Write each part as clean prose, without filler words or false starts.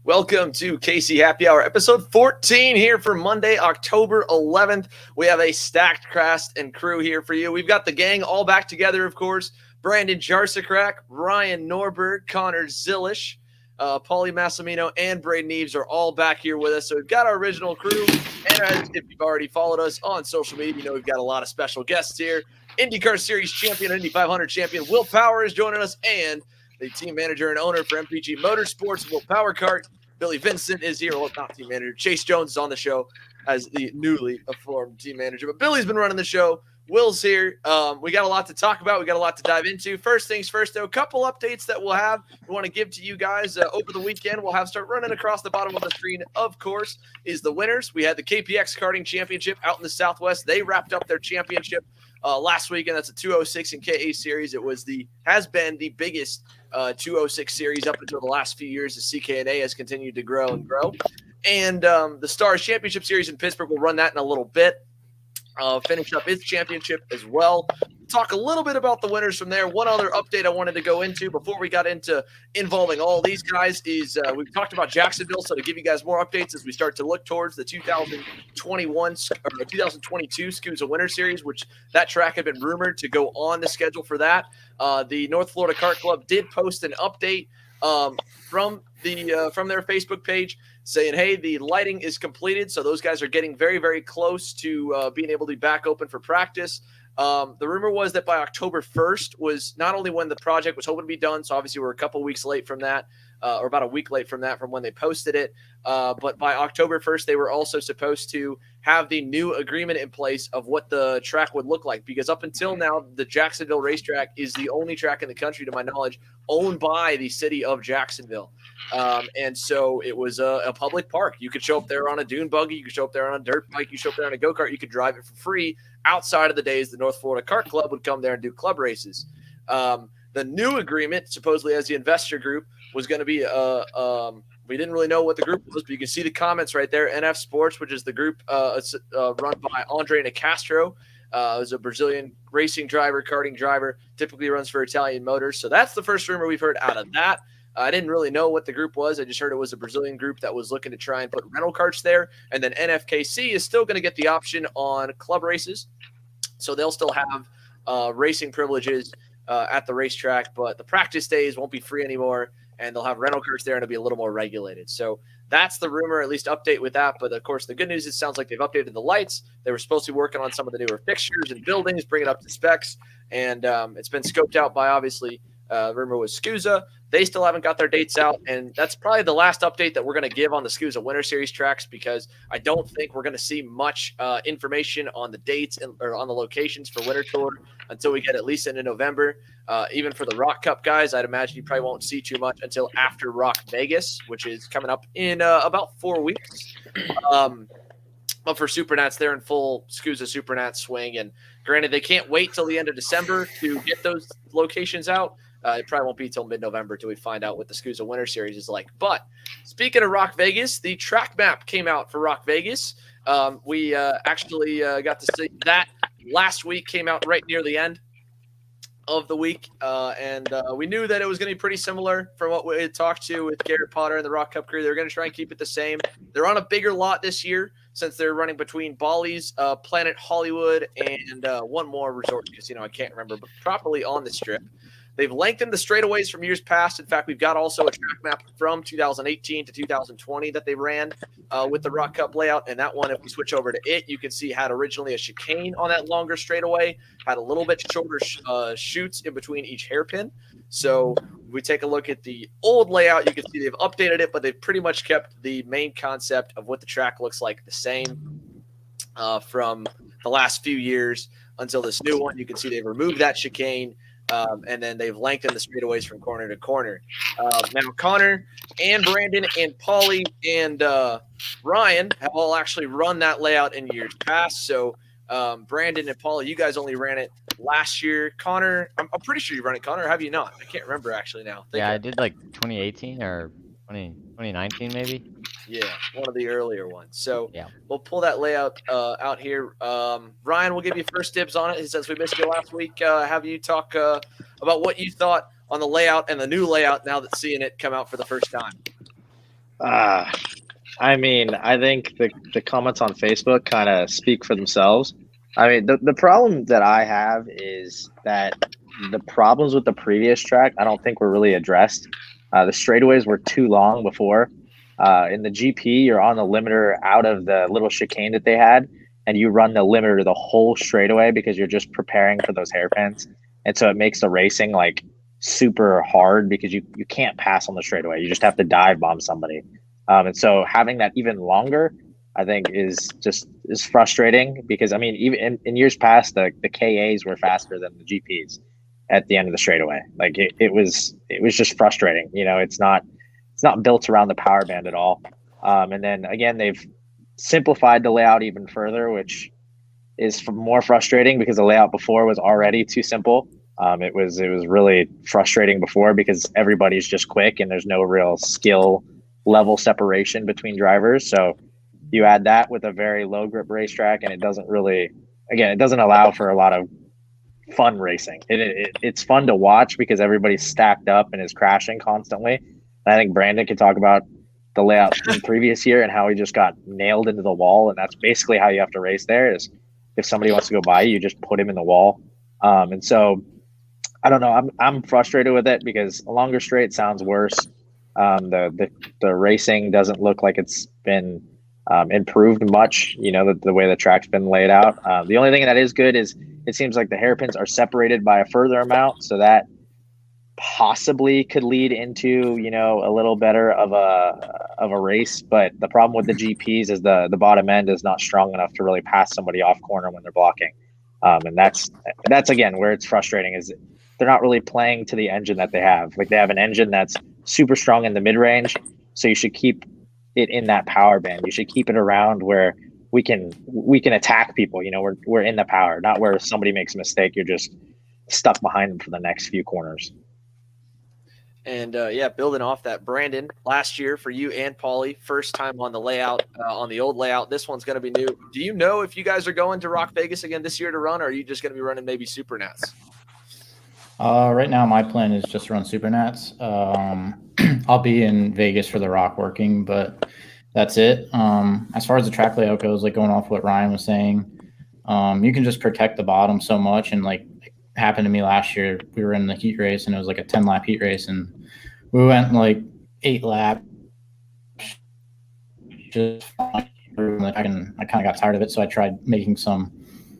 Welcome to KC Happy Hour, episode 14 here for Monday, October 11th. We have a stacked cast and crew here for you. We've got the gang all back together, of course. Brandon Jarsakrak, Ryan Norberg, Connor Zilish, Paulie Massimino, and Braden Eves are all back here with us. So we've got our original crew. And if you've already followed us on social media, you know we've got a lot of special guests here. IndyCar Series champion, Indy 500 champion, Will Power is joining us, and the team manager and owner for MPG Motorsports, Will Power Kart, Billy Vincent is here. Well, not team manager. Chase Jones is on the show as the newly formed team manager. But Billy's been running the show. Will's here. We got a lot to talk about. We got a lot to dive into. First things first, though, a couple updates that we want to give to you guys over the weekend. We'll have start running across the bottom of the screen, of course, is the winners. We had the KPX Karting Championship out in the Southwest. They wrapped up their championship last week, and that's a 206 in KA series. It has been the biggest 206 series up until the last few years as CKNA has continued to grow and grow. And the Stars Championship Series in Pittsburgh, we'll run that in a little bit. Finish up its championship as well. Talk a little bit about the winners from there. One other update I wanted to go into before we got into involving all these guys is we've talked about Jacksonville. So to give you guys more updates as we start to look towards the 2021 or 2022 SCUSA Winter Series, which that track had been rumored to go on the schedule for that. The North Florida Kart Club did post an update from their Facebook page saying, hey, the lighting is completed. So those guys are getting very, very close to being able to be back open for practice. The rumor was that by October 1st was not only when the project was hoping to be done. So obviously we're a couple weeks late from that, or about a week late from that from when they posted it. But by October 1st, they were also supposed to have the new agreement in place of what the track would look like. Because up until now, the Jacksonville racetrack is the only track in the country, to my knowledge, owned by the city of Jacksonville. And so it was a public park. You could show up there on a dune buggy. You could show up there on a dirt bike. You show up there on a go-kart. You could drive it for free outside of the days the North Florida Kart Club would come there and do club races. The new agreement, supposedly as the investor group, was going to be we didn't really know what the group was, but you can see the comments right there. NF Sports, which is the group run by Andre Nicastro, is a Brazilian racing driver, karting driver, typically runs for Italian Motors. So that's the first rumor we've heard out of that. I didn't really know what the group was. I just heard it was a Brazilian group that was looking to try and put rental karts there. And then NFKC is still going to get the option on club races. So they'll still have racing privileges at the racetrack, but the practice days won't be free anymore. And they'll have rental karts there and it'll be a little more regulated. So that's the rumor, at least update with that. But of course, the good news is it sounds like they've updated the lights. They were supposed to be working on some of the newer fixtures and buildings, bring it up to specs. And it's been scoped out by, obviously, rumor was SCUSA. They still haven't got their dates out, and that's probably the last update that we're going to give on the SCUSA Winter Series tracks, because I don't think we're going to see much information on the dates or on the locations for Winter Tour until we get at least into November. Even for the ROK Cup guys, I'd imagine you probably won't see too much until after ROK Vegas, which is coming up in about 4 weeks. But for Supernats, they're in full SCUSA Supernat swing, and granted, they can't wait till the end of December to get those locations out. It probably won't be till mid-November till we find out what the SCUSA Winter Series is like. But speaking of ROK Vegas, the track map came out for ROK Vegas. We actually got to see that last week, came out right near the end of the week. And we knew that it was going to be pretty similar from what we had talked to with Garrett Potter and the ROK Cup crew. They're going to try and keep it the same. They're on a bigger lot this year since they're running between Bally's, Planet Hollywood, and one more resort casino I can't remember, but properly on the strip. They've lengthened the straightaways from years past. In fact, we've got also a track map from 2018 to 2020 that they ran with the ROK Cup layout. And that one, if we switch over to it, you can see had originally a chicane on that longer straightaway, had a little bit shorter chutes in between each hairpin. So we take a look at the old layout, you can see they've updated it, but they've pretty much kept the main concept of what the track looks like the same from the last few years until this new one. You can see they've removed that chicane, and then they've lengthened the straightaways from corner to corner. Now, Connor and Brandon and Paulie and Ryan have all actually run that layout in years past. So Brandon and Paulie, you guys only ran it last year. Connor, I'm pretty sure you run it, Connor, or have you not? I can't remember actually now. I did like 2018 or 2019 maybe. Yeah, one of the earlier ones. So yeah, we'll pull that layout out here. Ryan, we'll give you first dibs on it since we missed you last week. Have you talk about what you thought on the layout and the new layout now that seeing it come out for the first time? I mean, I think the comments on Facebook kind of speak for themselves. I mean, the problem that I have is that the problems with the previous track, I don't think were really addressed. The straightaways were too long before. In the GP, you're on the limiter out of the little chicane that they had, and you run the limiter the whole straightaway because you're just preparing for those hairpins. And so it makes the racing like super hard because you can't pass on the straightaway. You just have to dive bomb somebody. And so having that even longer, I think is frustrating because, I mean, even in years past, the KAs were faster than the GPs at the end of the straightaway. Like it was just frustrating. You know, it's not built around the power band at all. And then again, they've simplified the layout even further, which is more frustrating because the layout before was already too simple. It was really frustrating before because everybody's just quick and there's no real skill level separation between drivers. So you add that with a very low grip racetrack, and it doesn't allow for a lot of fun racing. It's fun to watch because everybody's stacked up and is crashing constantly. And I think Brandon could talk about the layout from the previous year and how he just got nailed into the wall. And that's basically how you have to race there is if somebody wants to go by you just put him in the wall. And so I don't know. I'm frustrated with it because a longer straight sounds worse. The racing doesn't look like it's been improved much, you know, the way the track's been laid out. The only thing that is good is it seems like the hairpins are separated by a further amount, so that possibly could lead into, you know, a little better of a race. But the problem with the GPs is the bottom end is not strong enough to really pass somebody off corner when they're blocking. And that's again where it's frustrating is they're not really playing to the engine that they have. Like they have an engine that's super strong in the mid range, so you should keep it in that power band. You should keep it around where we can attack people. You know, we're in the power, not where somebody makes a mistake, you're just stuck behind them for the next few corners. And building off that, Brandon, last year for you and Paulie, first time on the layout, on the old layout. This one's going to be new. Do you know if you guys are going to ROK Vegas again this year to run, or are you just going to be running maybe Super Nats? Right now, my plan is just to run Super Nats. I'll be in Vegas for the ROK working, but that's it. As far as the track layout goes, like going off what Ryan was saying, you can just protect the bottom so much. And like it happened to me last year, we were in the heat race and it was like a 10-lap heat race, and we went like 8 laps. Just like I kind of got tired of it, so I tried making some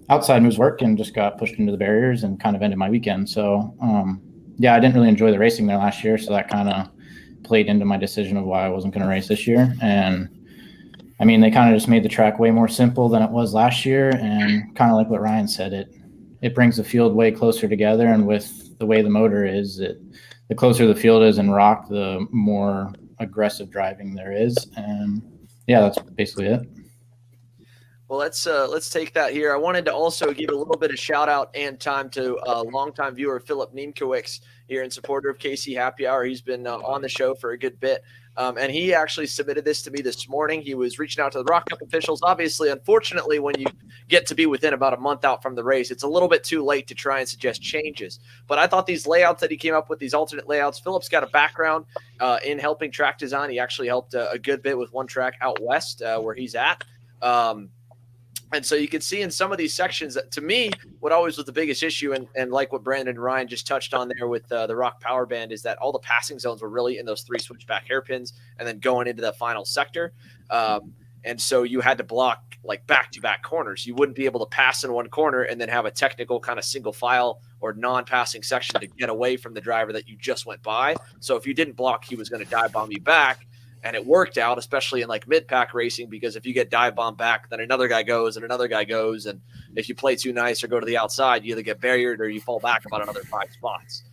outside moves work and just got pushed into the barriers and kind of ended my weekend. So I didn't really enjoy the racing there last year, so that kind of played into my decision of why I wasn't going to race this year. And I mean, they kind of just made the track way more simple than it was last year, and kind of like what Ryan said, it brings the field way closer together. And with the way the motor is, the closer the field is in ROK, the more aggressive driving there is. And yeah, that's basically it. Well, let's take that here. I wanted to also give a little bit of shout out and time to longtime viewer Philip Niemkowicz here and supporter of KC Happy Hour. He's been on the show for a good bit, and he actually submitted this to me this morning. He was reaching out to the ROK Cup officials. Obviously, unfortunately, when you get to be within about a month out from the race, it's a little bit too late to try and suggest changes. But I thought these layouts that he came up with, these alternate layouts, Philip's got a background in helping track design. He actually helped a good bit with one track out west where he's at. And so you can see in some of these sections that, to me, what always was the biggest issue, and like what Brandon and Ryan just touched on there with the ROK Power Band, is that all the passing zones were really in those 3 switchback hairpins and then going into the final sector. And so you had to block like back-to-back corners. You wouldn't be able to pass in one corner and then have a technical kind of single file or non-passing section to get away from the driver that you just went by. So if you didn't block, he was going to dive bomb you back. And it worked out, especially in like mid-pack racing, because if you get dive bomb back, then another guy goes and another guy goes. And if you play too nice or go to the outside, you either get barriered or you fall back about another 5 spots.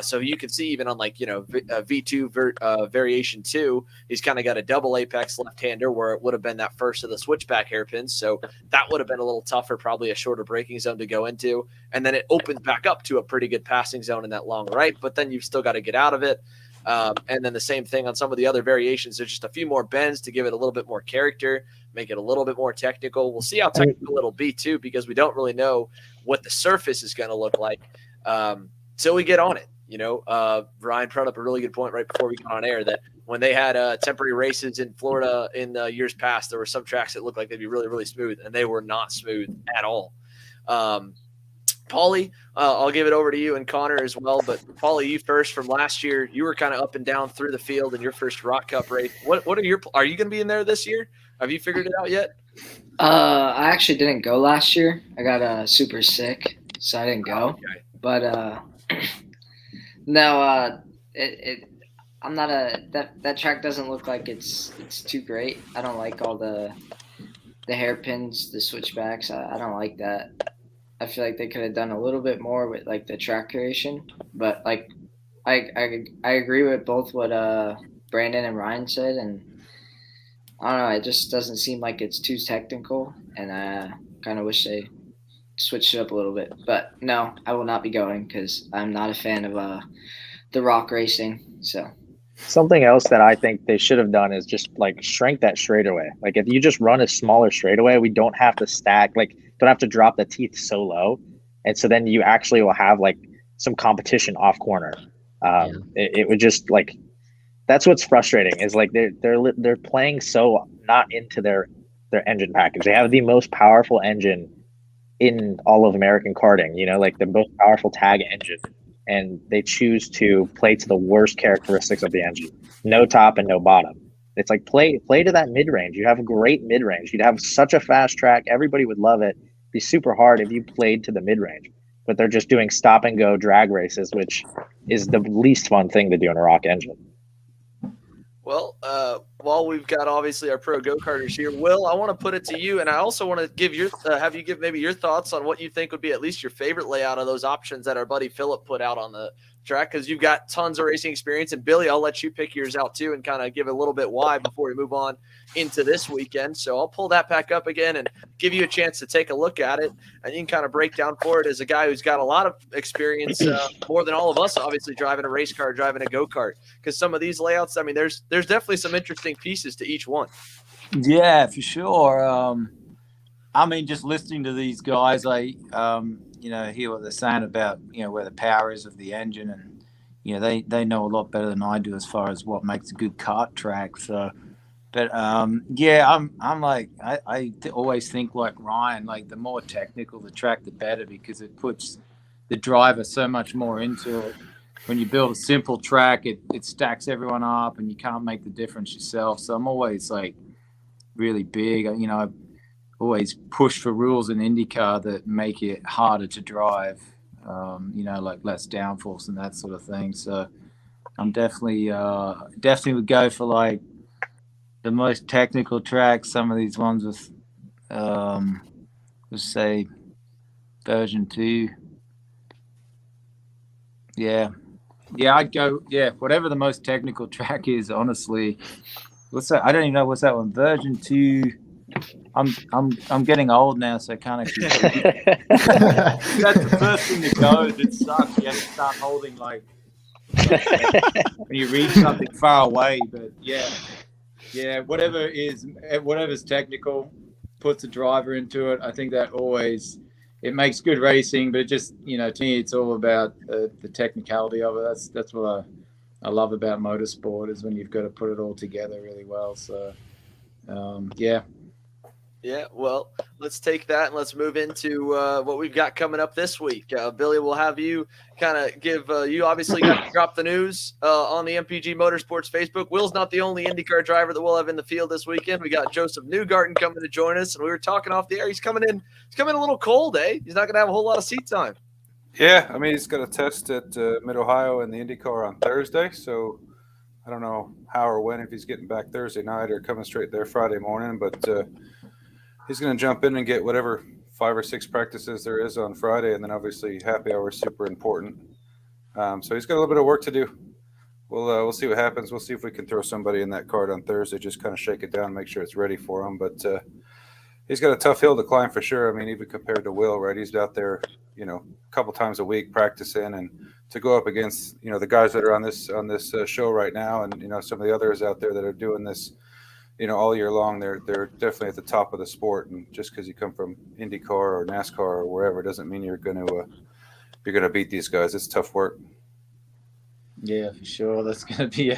So you can see even on like, V2 variation 2, he's kind of got a double apex left-hander where it would have been that first of the switchback hairpins. So that would have been a little tougher, probably a shorter braking zone to go into. And then it opens back up to a pretty good passing zone in that long right, but then you've still got to get out of it. And then the same thing on some of the other variations. There's just a few more bends to give it a little bit more character, make it a little bit more technical. We'll see how technical it'll be too, because we don't really know what the surface is going to look like till we get on it. Ryan brought up a really good point right before we got on air that when they had temporary races in Florida in the years past, there were some tracks that looked like they'd be really, really smooth, and they were not smooth at all. Paulie, I'll give it over to you and Connor as well. But Paulie, you first from last year. You were kind of up and down through the field in your first ROK Cup race. What are you going to be in there this year? Have you figured it out yet? I actually didn't go last year. I got super sick, so I didn't go. Okay. But no, I'm not that track doesn't look like it's too great. I don't like all the hairpins, the switchbacks. I don't like that. I feel like they could have done a little bit more with like the track creation, but like I agree with both what Brandon and Ryan said, and I don't know, it just doesn't seem like it's too technical, and I kind of wish they switched it up a little bit. But no, I will not be going because I'm not a fan of the ROK racing. So something else that I think they should have done is just like shrink that straightaway. Like if you just run a smaller straightaway, we don't have to stack, like don't have to drop the teeth so low, and so then you actually will have like some competition off corner. It would just like, that's what's frustrating is like they're playing so not into their engine package. They have the most powerful engine in all of American karting, like the most powerful tag engine, and they choose to play to the worst characteristics of the engine. No top and no bottom. It's like play to that mid-range. You have a great mid-range. You'd have such a fast track. Everybody would love it. It'd be super hard if you played to the mid-range. But they're just doing stop and go drag races, which is the least fun thing to do in a ROK engine. Well, while we've got obviously our pro go-karters here, Will, I want to put it to you, and I also want to have you give maybe your thoughts on what you think would be at least your favorite layout of those options that our buddy Philip put out on the track, because you've got tons of racing experience. And Billy, I'll let you pick yours out too and kind of give a little bit why before we move on into this weekend. So I'll pull that back up again and give you a chance to take a look at it, and you can kind of break down for it as a guy who's got a lot of experience, more than all of us, obviously, driving a race car, driving a go-kart, because some of these layouts, I mean, there's definitely some interesting pieces to each one. Yeah, for sure. I mean, just listening to these guys, I hear what they're saying about, where the power is of the engine, and, they know a lot better than I do as far as what makes a good kart track. So, but I'm like, I always think like Ryan, like the more technical the track, the better, because it puts the driver so much more into it. When you build a simple track, it stacks everyone up and you can't make the difference yourself. So I'm always like really big, I always push for rules in IndyCar that make it harder to drive, like less downforce and that sort of thing. So I'm definitely would go for like the most technical tracks. Some of these ones with, let's say version 2. Yeah, I'd go, whatever the most technical track is, honestly. What's that? I don't even know what's that one. Version 2. I'm getting old now, so I can't actually. That's the first thing that goes. It sucks. You have to start holding like when you reach something far away. But whatever's technical, puts the driver into it. I think that always it makes good racing. But it just to me, it's all about the technicality of it. That's what I love about motorsport, is when you've got to put it all together really well. So Yeah, well, let's take that and let's move into what we've got coming up this week. Billy, we'll have you kind of give you obviously got to drop the news on the MPG Motorsports Facebook. Will's not the only IndyCar driver that we'll have in the field this weekend. We got Josef Newgarden coming to join us, and we were talking off the air. He's coming in a little cold, eh? He's not going to have a whole lot of seat time. Yeah, I mean, he's got a test at Mid-Ohio in the IndyCar on Thursday, so I don't know how or when, if he's getting back Thursday night or coming straight there Friday morning, but he's going to jump in and get whatever 5 or 6 practices there is on Friday, and then obviously happy hour is super important. So he's got a little bit of work to do. We'll see what happens. We'll see if we can throw somebody in that Kart on Thursday, just kind of shake it down, make sure it's ready for him. But he's got a tough hill to climb for sure. I mean, even compared to Will, right? He's out there, a couple times a week practicing, and to go up against, the guys that are on this show right now, and some of the others out there that are doing this, all year long, they're definitely at the top of the sport. And just because you come from IndyCar or NASCAR or wherever doesn't mean you're going to beat these guys. It's tough work. Yeah, for sure. That's going to be.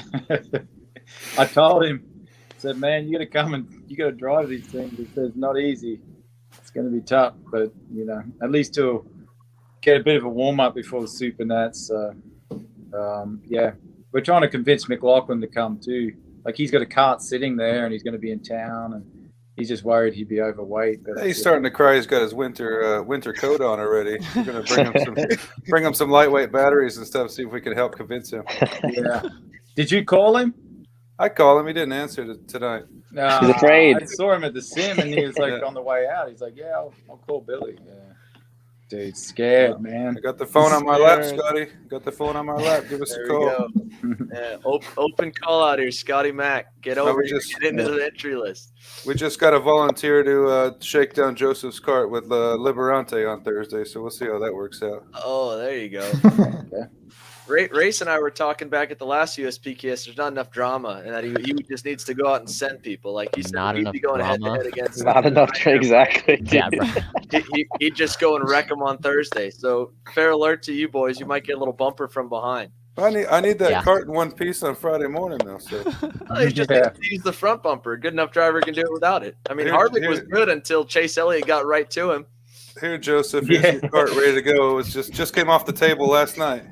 I told him, said, man, you got to come and you got to drive these things. He says, not easy. It's going to be tough, but at least to get a bit of a warm up before the Super Nats. Yeah, we're trying to convince McLaren to come too. Like, he's got a kart sitting there and he's going to be in town, and he's just worried he'd be overweight. But he's starting to cry. He's got his winter coat on already. We're going to bring him some lightweight batteries and stuff. See if we can help convince him. Yeah. Did you call him? I called him. He didn't answer tonight. He's afraid. I saw him at the sim, and he was like on the way out. He's like, "Yeah, I'll call Billy." Yeah. Dude, scared, man. I got the phone on my lap, Scotty. Got the phone on my lap. Give us a call. Yeah, open call out here, Scotty Mac. Get over here, get into the entry list. We just got a volunteer to shake down Joseph's Kart with Liberante on Thursday, so we'll see how that works out. Oh, there you go. Okay. Race and I were talking back at the last USPKS. There's not enough drama, and that he just needs to go out and send people. Like he said, he'd be going head to head against. Not enough, exactly. Yeah, bro. He'd just go and wreck him on Thursday. So fair alert to you boys, you might get a little bumper from behind. I need that Kart in one piece on Friday morning though. So he just needs to use the front bumper. A good enough driver can do it without it. I mean, Harvick was good until Chase Elliott got right to him. Here, Joseph, here's your Kart ready to go. It was just came off the table last night.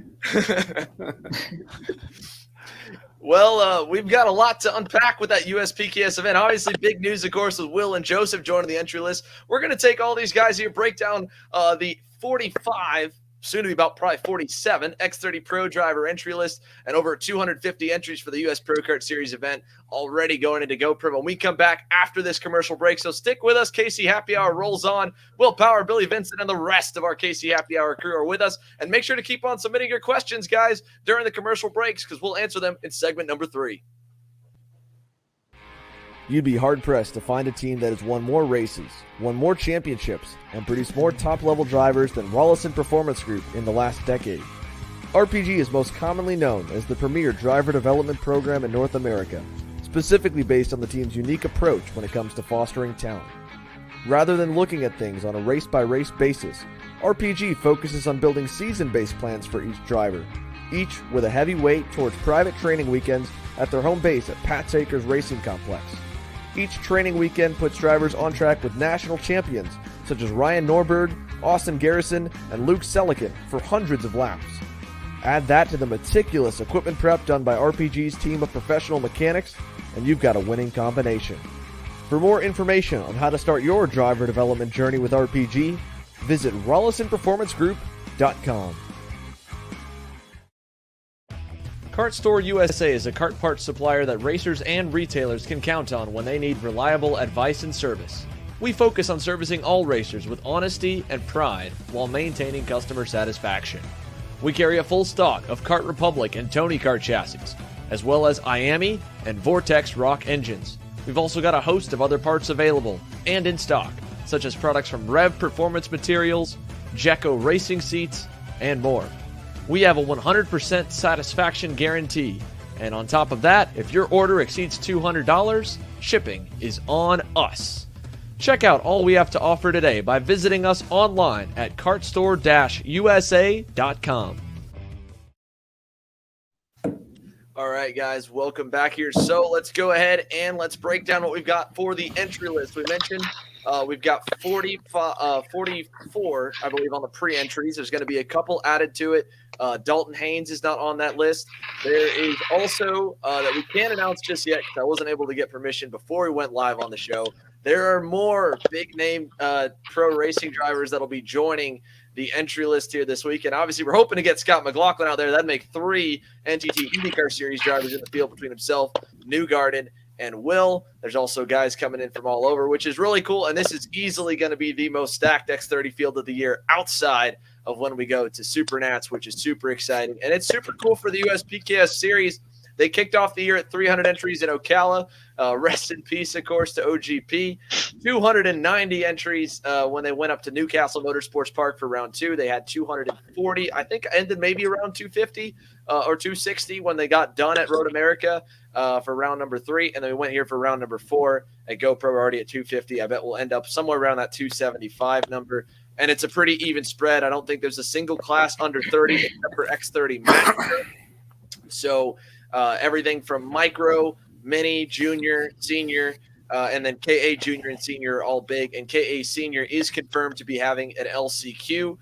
Well, we've got a lot to unpack with that USPKS event. Obviously, big news, of course, with Will and Joseph joining the entry list. We're going to take all these guys here, break down the 45, soon to be about probably 47 X30 Pro driver entry list, and over 250 entries for the US Pro Kart Series event already going into GoPro. When we come back after this commercial break, so stick with us. KC Happy Hour rolls on. Will Power, Billy Vincent, and the rest of our KC Happy Hour crew are with us. And make sure to keep on submitting your questions, guys, during the commercial breaks, because we'll answer them in segment number 3. You'd be hard-pressed to find a team that has won more races, won more championships, and produced more top-level drivers than Rollison Performance Group in the last decade. RPG is most commonly known as the premier driver development program in North America, specifically based on the team's unique approach when it comes to fostering talent. Rather than looking at things on a race-by-race basis, RPG focuses on building season-based plans for each driver, each with a heavy weight towards private training weekends at their home base at Pat's Acres Racing Complex. Each training weekend puts drivers on track with national champions such as Ryan Norberg, Austin Garrison, and Luke Selikin for hundreds of laps. Add that to the meticulous equipment prep done by RPG's team of professional mechanics, and you've got a winning combination. For more information on how to start your driver development journey with RPG, visit RollisonPerformanceGroup.com. Kart Store USA is a kart parts supplier that racers and retailers can count on when they need reliable advice and service. We focus on servicing all racers with honesty and pride while maintaining customer satisfaction. We carry a full stock of Kart Republic and Tony Kart chassis, as well as IAMI and Vortex ROK engines. We've also got a host of other parts available and in stock, such as products from Rev Performance Materials, Jekko Racing Seats, and more. We have a 100% satisfaction guarantee. And on top of that, if your order exceeds $200, shipping is on us. Check out all we have to offer today by visiting us online at kartstore-usa.com. All right, guys, welcome back here. So let's go ahead and let's break down what we've got for the entry list. We mentioned We've got 44, I believe, on the pre-entries. There's going to be a couple added to it. Dalton Haynes is not on that list. There is also that we can't announce just yet because I wasn't able to get permission before we went live on the show. There are more big-name pro racing drivers that'll be joining the entry list here this week. And obviously, we're hoping to get Scott McLaughlin out there. That'd make 3 NTT IndyCar Series drivers in the field between himself, Newgarden, and Will. There's also guys coming in from all over, which is really cool. And this is easily going to be the most stacked X30 field of the year outside of when we go to Super Nats, which is super exciting. And it's super cool for the USPKS Series. They kicked off the year at 300 entries in Ocala. Rest in peace, of course, to OGP. 290 entries when they went up to Newcastle Motorsports Park for round 2. They had 240. I think ended maybe around 250 or 260 when they got done at Road America for round number 3. And then we went here for round number 4 at GoPro. We're already at 250. I bet we'll end up somewhere around that 275 number. And it's a pretty even spread. I don't think there's a single class under 30 except for X30 Max. So everything from micro, mini, junior, senior, and then KA junior and senior are all big. And KA senior is confirmed to be having an LCQ.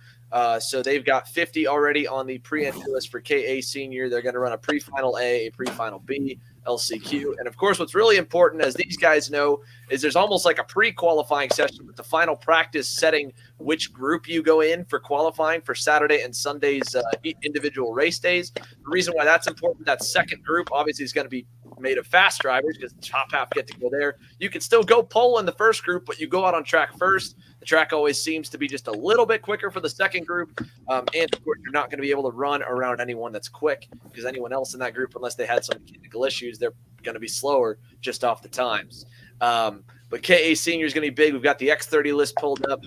So they've got 50 already on the pre-entry list for KA senior. They're going to run a pre-final A, a pre-final B, LCQ. And of course, what's really important, as these guys know, is there's almost like a pre-qualifying session with the final practice setting which group you go in for qualifying for Saturday and Sunday's individual race days. The reason why that's important, that second group obviously is going to be made of fast drivers because the top half get to go there. You can still go pole in the first group, but you go out on track first. The track always seems to be just a little bit quicker for the second group. And of course, you're not going to be able to run around anyone that's quick because anyone else in that group, unless they had some technical issues, they're going to be slower just off the times. But KA senior is going to be big. We've got the X30 list pulled up.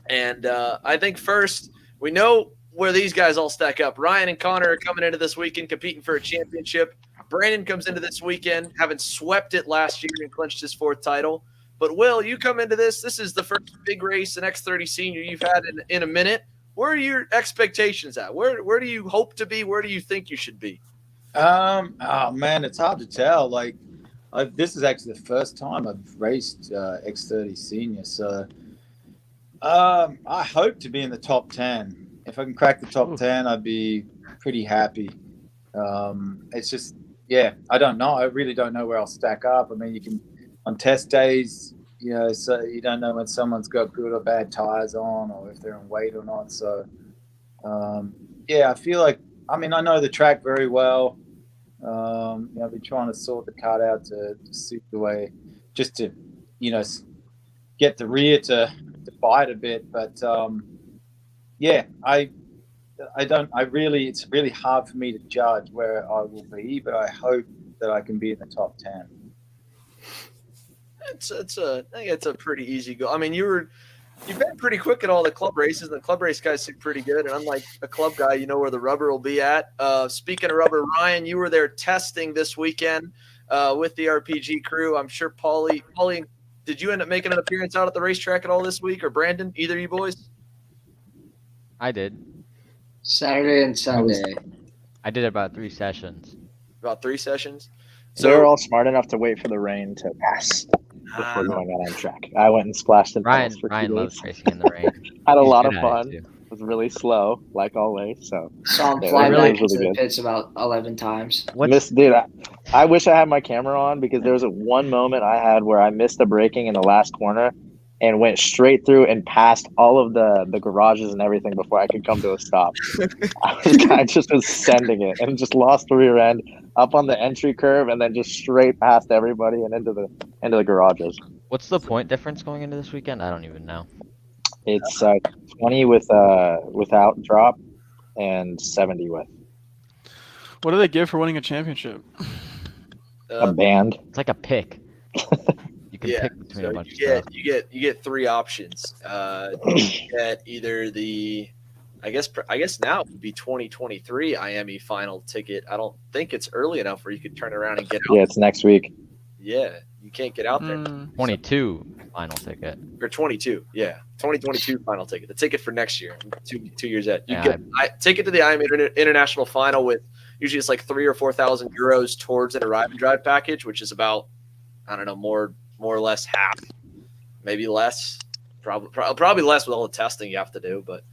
I think first, we know where these guys all stack up. Ryan and Connor are coming into this weekend competing for a championship. Brandon comes into this weekend having swept it last year and clinched his 4th title. But Will, you come into this. This is the first big race in X30 senior you've had in a minute. Where are your expectations at? Where do you hope to be? Where do you think you should be? Oh man, it's hard to tell. Like, this is actually the first time I've raced X30 senior, so I hope to be in the top 10. If I can crack the top 10, I'd be pretty happy. It's just, yeah, I don't know. I really don't know where I'll stack up. I mean, you can on test days, you know, so you don't know when someone's got good or bad tires on, or if they're in weight or not. So, yeah, I feel like, I mean, I know the track very well. You know, I've been trying to sort the kart out to suit the way, just to, you know, get the rear to bite a bit. But yeah, it's really hard for me to judge where I will be, but I hope that I can be in the top 10. I think it's a pretty easy goal. I mean, you've been pretty quick at all the club races, and the club race guys seem pretty good. And unlike a club guy, you know where the rubber will be at. Speaking of rubber, Ryan, you were there testing this weekend with the RPG crew. I'm sure Paulie, did you end up making an appearance out at the racetrack at all this week, or Brandon, either of you boys? I did. Saturday and Sunday. I did about 3 sessions. About 3 sessions? So they were all smart enough to wait for the rain to pass before going out on track. I went and splashed in Ryan for 2 days. loves racing in the rain. Had a He's lot good of at it, fun. too. It was really slow, like always. So Saw him yeah, fly it back was into really the good. pits about 11 times. Dude, I wish I had my camera on because there was one moment I had where I missed the braking in the last corner and went straight through and passed all of the garages and everything before I could come to a stop. I just was sending it and just lost the rear end up on the entry curve and then just straight past everybody and into the garages. What's the point difference going into this weekend? I don't even know. It's 20 without drop and 70 with. What do they give for winning a championship? A band. It's like a pick. You can pick between a bunch of stuff. You get 3 options. You get either the, I guess now it would be 2023 IME final ticket. I don't think it's early enough where you could turn around and get out. Yeah, it's next week. Yeah, you can't get out there. 22 final ticket. Or 22, yeah. 2022 final ticket. The ticket for next year, 2 years out. You Yeah, get ticket to the IME International final with usually it's like 3,000 or 4,000 euros towards an arrive and drive package, which is about, I don't know, more or less half. maybe less, probably less with all the testing you have to do. But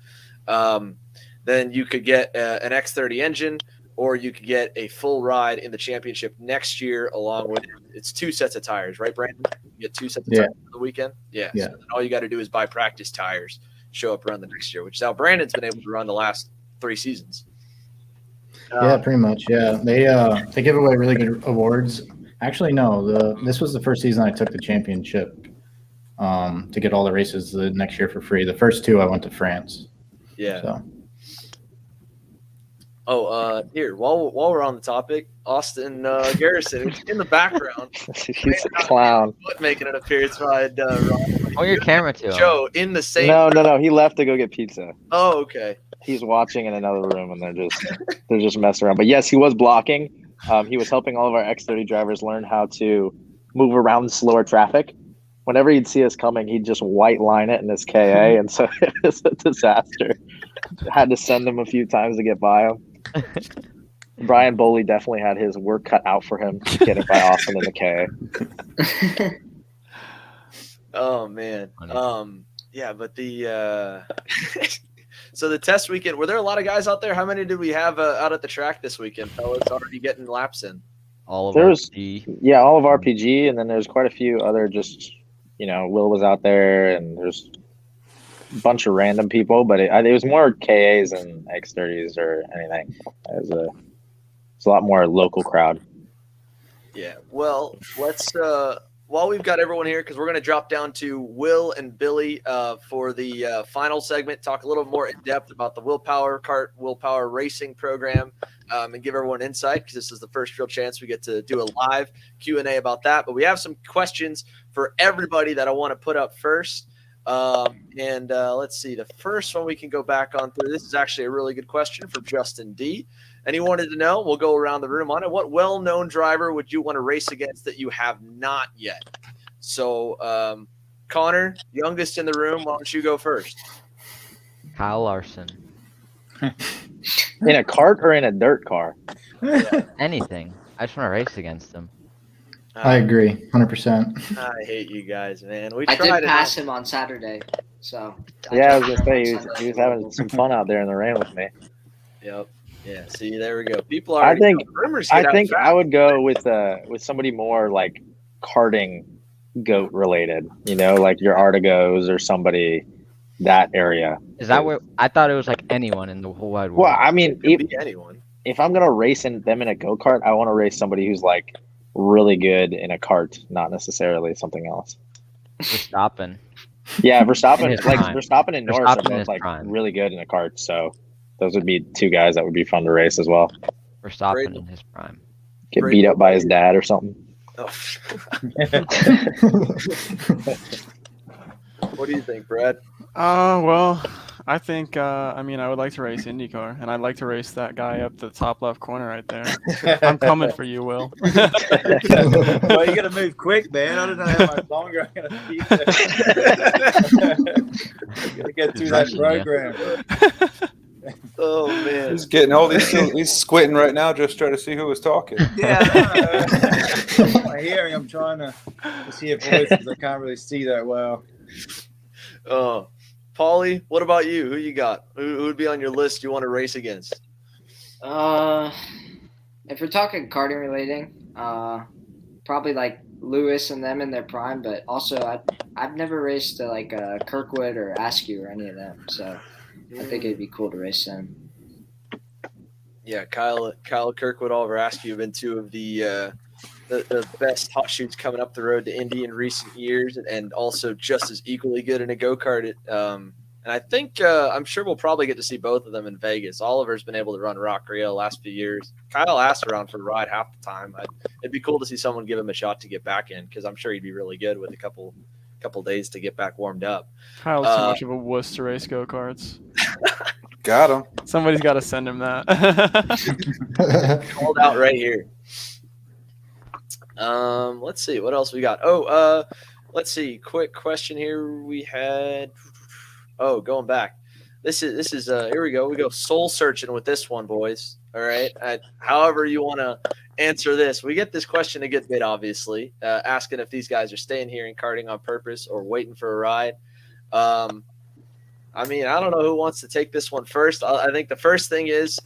then you could get an X30 engine, or you could get a full ride in the championship next year, along with it's 2 sets of tires, right, Brandon? You get 2 sets of tires for the weekend. Yeah. So all you got to do is buy practice tires, show up around the next year, which is how Brandon's been able to run the last 3 seasons. Yeah, pretty much. Yeah, they give away really good awards. Actually, no. This was the first season I took the championship to get all the races the next year for free. The first 2 I went to France. Yeah. So. Here, while we're on the topic, Austin Garrison in the background. He's a clown. Making an appearance behind Ron. Oh, your camera too. Joe in the same. No. He left to go get pizza. Oh, okay. He's watching in another room, and they're just messing around. But yes, he was blocking. He was helping all of our X30 drivers learn how to move around slower traffic. Whenever he'd see us coming, he'd just white line it in his KA, and so it was a disaster. Had to send him a few times to get by him. Brian Boley definitely had his work cut out for him getting by Austin in the KA. Oh man. Yeah, but the so the test weekend, were there a lot of guys out there? How many did we have out at the track this weekend, fellas? Already getting laps in. All of RPG. Yeah, all of RPG, and then there's quite a few other just Will was out there, and there's a bunch of random people, but it was more KAs and X30s or anything. It's a lot more local crowd. Yeah. Well, let's while we've got everyone here, because we're going to drop down to Will and Billy for the final segment, talk a little more in depth about the Kart Willpower Racing program, and give everyone insight, because this is the first real chance we get to do a live Q&A about that. But we have some questions for everybody that I want to put up first. Let's see. The first one we can go back on through. This is actually a really good question from Justin D. And he wanted to know, we'll go around the room on it, what well-known driver would you want to race against that you have not yet? So, Connor, youngest in the room, why don't you go first? Kyle Larson. In a cart or in a dirt car? Anything. I just want to race against him. I agree, 100%. I hate you guys, man. I did pass him on Saturday, so. Yeah, I was gonna say he was having some fun out there in the rain with me. Yep. Yeah. See, there we go. People are. I think I would go with somebody more like karting goat related. Like your Artigos or somebody that area. Is that where I thought it was like anyone in the whole wide world? Well, I mean, anyone. If I'm gonna race them in a go kart, I want to race somebody who's like really good in a kart, not necessarily something else. Verstappen. Yeah, Verstappen. Verstappen and Norris are both like prime. Really good in a kart. So those would be 2 guys that would be fun to race as well. Verstappen in his prime. Get beat up by his dad or something. Oh. What do you think, Brad? Well, I think I would like to race IndyCar, and I'd like to race that guy up the top left corner right there. I'm coming for you, Will. Well, you got to move quick, man. I don't know how much longer I'm going to be there. Got to get through that program. Oh man, he's getting all these. He's squinting right now, just trying to see who was talking. Yeah, my hearing. I'm trying to see if voices. I can't really see that well. Oh, Paulie, what about you? Who you got? Who would be on your list you want to race against? If we're talking karting relating, probably like Lewis and them in their prime, but also I've never raced like Kirkwood or Askew or any of them, so I think it'd be cool to race them. Yeah, Kyle Kirkwood, Oliver Askew have been 2 of the best hot shoots coming up the road to Indy in recent years, and also just as equally good in a go-kart. And I think I'm sure we'll probably get to see both of them in Vegas. Oliver's been able to run Rock Rio the last few years. Kyle asked around for a ride half the time. It'd be cool to see someone give him a shot to get back in, because I'm sure he'd be really good with a couple days to get back warmed up. Kyle's too much of a wuss to race go-karts. Got him. Somebody's got to send him that. Called out right here. Let's see what else we got. Let's see. Quick question here we had. Going back. This is here we go. We go soul searching with this one, boys. All right. However you want to answer this. We get this question a good bit, obviously, asking if these guys are staying here and karting on purpose or waiting for a ride. I mean, I don't know who wants to take this one first. I think the first thing is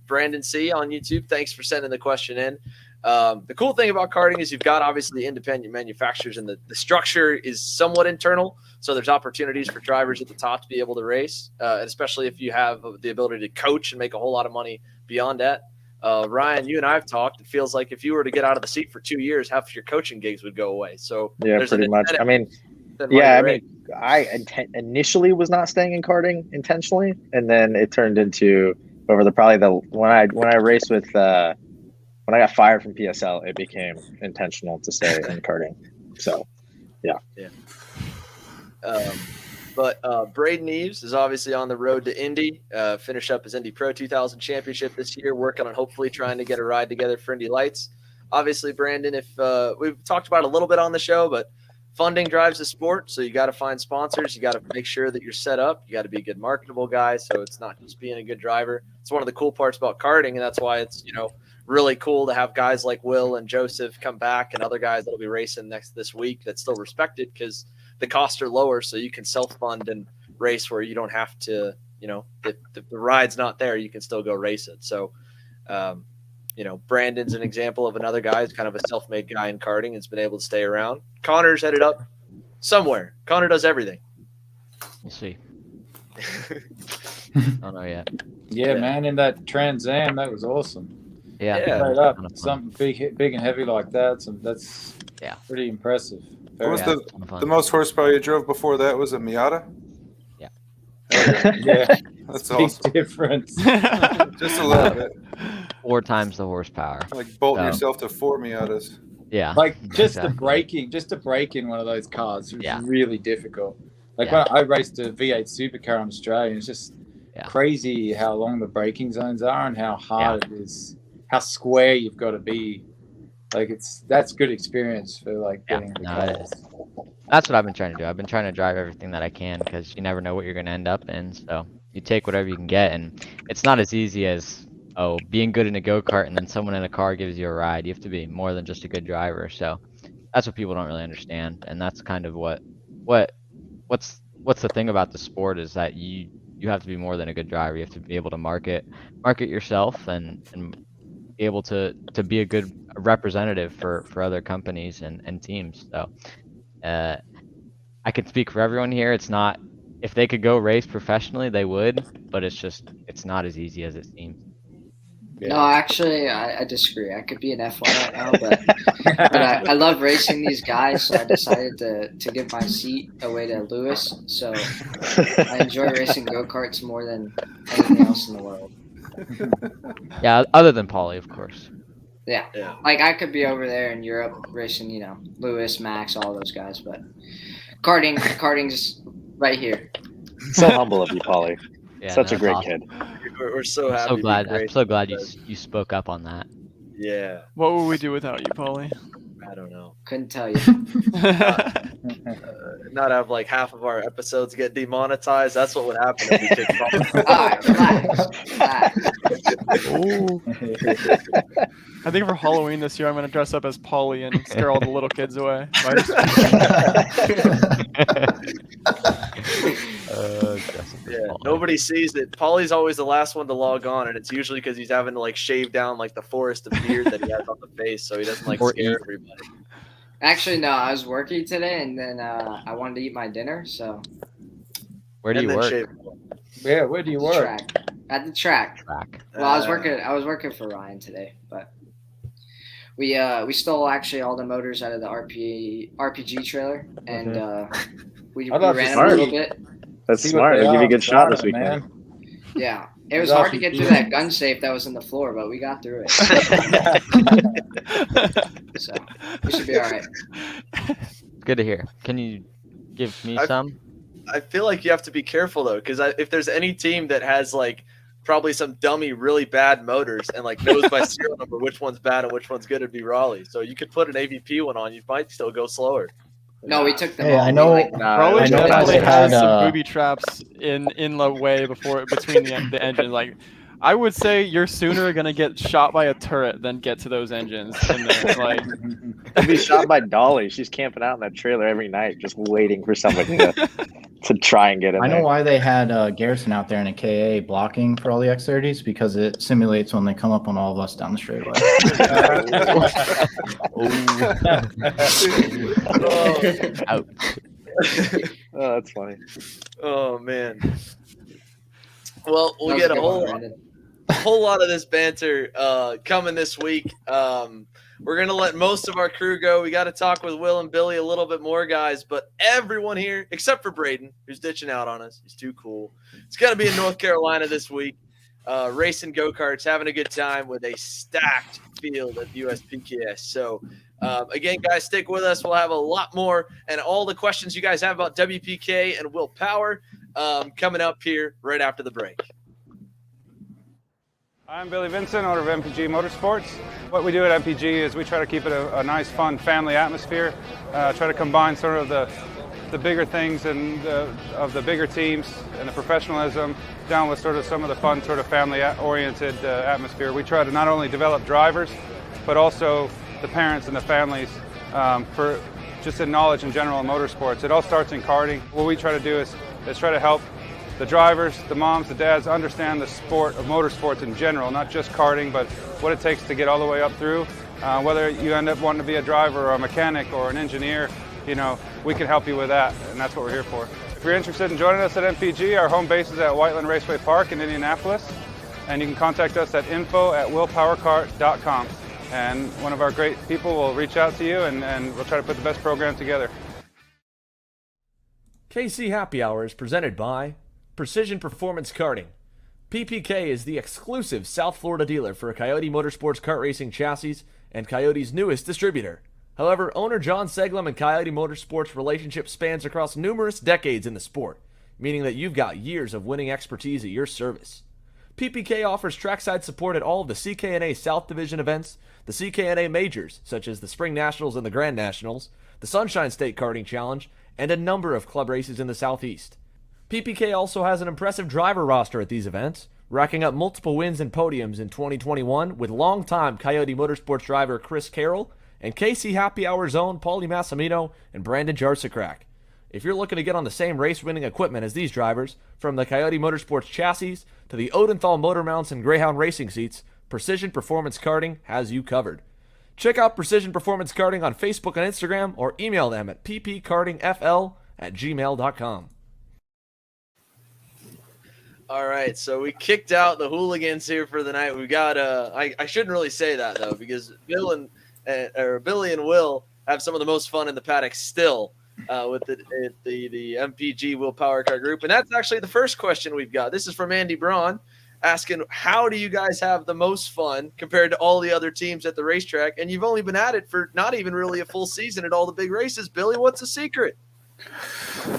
Brandon C on YouTube. Thanks for sending the question in. The cool thing about karting is you've got obviously independent manufacturers, and the structure is somewhat internal. So there's opportunities for drivers at the top to be able to race, and especially if you have the ability to coach and make a whole lot of money beyond that. Ryan, you and I have talked. It feels like if you were to get out of the seat for 2 years, half of your coaching gigs would go away. So yeah, pretty much. I mean, I initially was not staying in karting intentionally, and then it turned into when I raced with when I got fired from PSL, it became intentional to stay in karting. So, yeah. But Braden Eves is obviously on the road to Indy, finish up his Indy Pro 2000 championship this year, working on hopefully trying to get a ride together for Indy Lights. Obviously, Brandon, if we've talked about it a little bit on the show, but funding drives the sport. So you got to find sponsors. You got to make sure that you're set up. You got to be a good marketable guy. So it's not just being a good driver. It's one of the cool parts about karting. And that's why it's, really cool to have guys like Will and Joseph come back and other guys that'll be racing this week that's still respected because the costs are lower. So you can self-fund and race where you don't have to, if the ride's not there, you can still go race it. So, Brandon's an example of another guy who's kind of a self-made guy in karting and has been able to stay around. Connor's headed up somewhere. Connor does everything. We'll see. Don't know yet. Yeah, man, in that Trans Am, that was awesome. Yeah. Straight up, something big and heavy like that. That's pretty impressive. What was the most horsepower you drove before that? Was a Miata? Yeah. Yeah. That's awesome. Big difference. Just a little bit. 4 times the horsepower. Like bolting yourself to 4 Miatas. Yeah. Like just to break in one of those cars was really difficult. Like when I raced a V8 supercar in Australia, it's just crazy how long the braking zones are and how hard it is, how square you've got to be. Like that's good experience for like getting the cars. That's what I've been trying to do. I've been trying to drive everything that I can because you never know what you're going to end up in. So you take whatever you can get, and it's not as easy as being good in a go-kart and then someone in a car gives you a ride. You have to be more than just a good driver. So that's what people don't really understand, and that's kind of what's the thing about the sport is that you have to be more than a good driver. You have to be able to market yourself and be able to be a good representative for other companies and teams. So I can speak for everyone here. It's not, if they could go race professionally, they would, but it's not as easy as it seems. No, actually, I disagree. I could be an F1 right now, but I love racing these guys, so I decided to give my seat away to Lewis. So I enjoy racing go-karts more than anything else in the world. Yeah, other than Paulie, of course. Yeah. Like I could be over there in Europe racing, Lewis, Max, all those guys, but karting's right here. So humble of you, Paulie. Yeah, Such a great kid. We're so happy. I'm so glad you spoke up on that. Yeah. What would we do without you, Paulie? I don't know. Couldn't tell you. Not have like half of our episodes get demonetized. That's what would happen if we took I think for Halloween this year, I'm going to dress up as Paulie and scare all the little kids away. Nobody sees it. Paulie's always the last one to log on, and it's usually because he's having to like shave down like the forest of beard that he has on the face, so he doesn't like scare everybody. Actually, no, I was working today, and then I wanted to eat my dinner. So, where do you work? Yeah, where do you work? At the track. Well, I was working for Ryan today, but we stole actually all the motors out of the RPG trailer, and we ran it a little bit. That's smart. They give you a good shot this weekend. Yeah. It was hard to get through that gun safe that was in the floor, but we got through it. So we should be all right. Good to hear. Can you give me some? I feel like you have to be careful though, because if there's any team that has like probably some dummy, really bad motors and like knows by serial number which one's bad and which one's good, it'd be Raleigh. So you could put an AVP one on, you might still go slower. No, we took them Hey, all. I We, know- like, Nah, I know definitely they has had, some booby traps in the way between the engine. Like, I would say you're sooner gonna get shot by a turret than get to those engines. In there. Like, He'd be shot by Dolly. She's camping out in that trailer every night, just waiting for somebody to try and get in I know there. why they had Garrison out there in a KA blocking for all the X30s, because it simulates when they come up on all of us down the straightaway. Out. Oh, that's funny. Oh man. Well, we'll that was get a a good one, whole Brandon. lot of this banter coming this week. We're gonna let most of our crew go. We got to talk with Will and Billy a little bit more, guys. But everyone here, except for Braden, who's ditching out on us, he's too cool. It's gonna be in North Carolina this week, racing go-karts, having a good time with a stacked field at USPKS. So again, guys, stick with us. We'll have a lot more and all the questions you guys have about WPK and Will Power coming up here right after the break. I'm Billy Vincent, owner of MPG Motorsports. What we do at MPG is we try to keep it a nice, fun family atmosphere, try to combine sort of the bigger things and of the bigger teams and the professionalism down with sort of some of the fun, sort of family-oriented atmosphere. We try to not only develop drivers, but also the parents and the families for just in knowledge in general in motorsports. It all starts in karting. What we try to do is try to help the drivers, the moms, the dads understand the sport of motorsports in general, not just karting, but what it takes to get all the way up through. Whether you end up wanting to be a driver or a mechanic or an engineer, you know, we can help you with that, and that's what we're here for. If you're interested in joining us at MPG, our home base is at Whiteland Raceway Park in Indianapolis, and you can contact us at info@willpowerkart.com. And one of our great people will reach out to you, and we'll try to put the best program together. KC Happy Hour is presented by Precision Performance Karting. PPK is the exclusive South Florida dealer for Coyote Motorsports kart racing chassis and Coyote's newest distributor. However, owner John Seglem and Coyote Motorsports' relationship spans across numerous decades in the sport, meaning that you've got years of winning expertise at your service. PPK offers trackside support at all of the CKNA South Division events, the CKNA Majors, such as the Spring Nationals and the Grand Nationals, the Sunshine State Karting Challenge, and a number of club races in the Southeast. PPK also has an impressive driver roster at these events, racking up multiple wins and podiums in 2021 with longtime Coyote Motorsports driver Chris Carroll and KC Happy Hour's own Paulie Massimino and Brandon Jarsakrak. If you're looking to get on the same race-winning equipment as these drivers, from the Coyote Motorsports chassis to the Odenthal motor mounts and Greyhound racing seats, Precision Performance Karting has you covered. Check out Precision Performance Karting on Facebook and Instagram, or email them at ppkartingfl@gmail.com. All right, so we kicked out the hooligans here for the night. We got I shouldn't really say that though, because Billy and Will have some of the most fun in the paddock still with the MPG Will Power Car Group, and that's actually the first question we've got. This is from Andy Braun, asking, how do you guys have the most fun compared to all the other teams at the racetrack? And you've only been at it for not even really a full season at all the big races. Billy, what's the secret?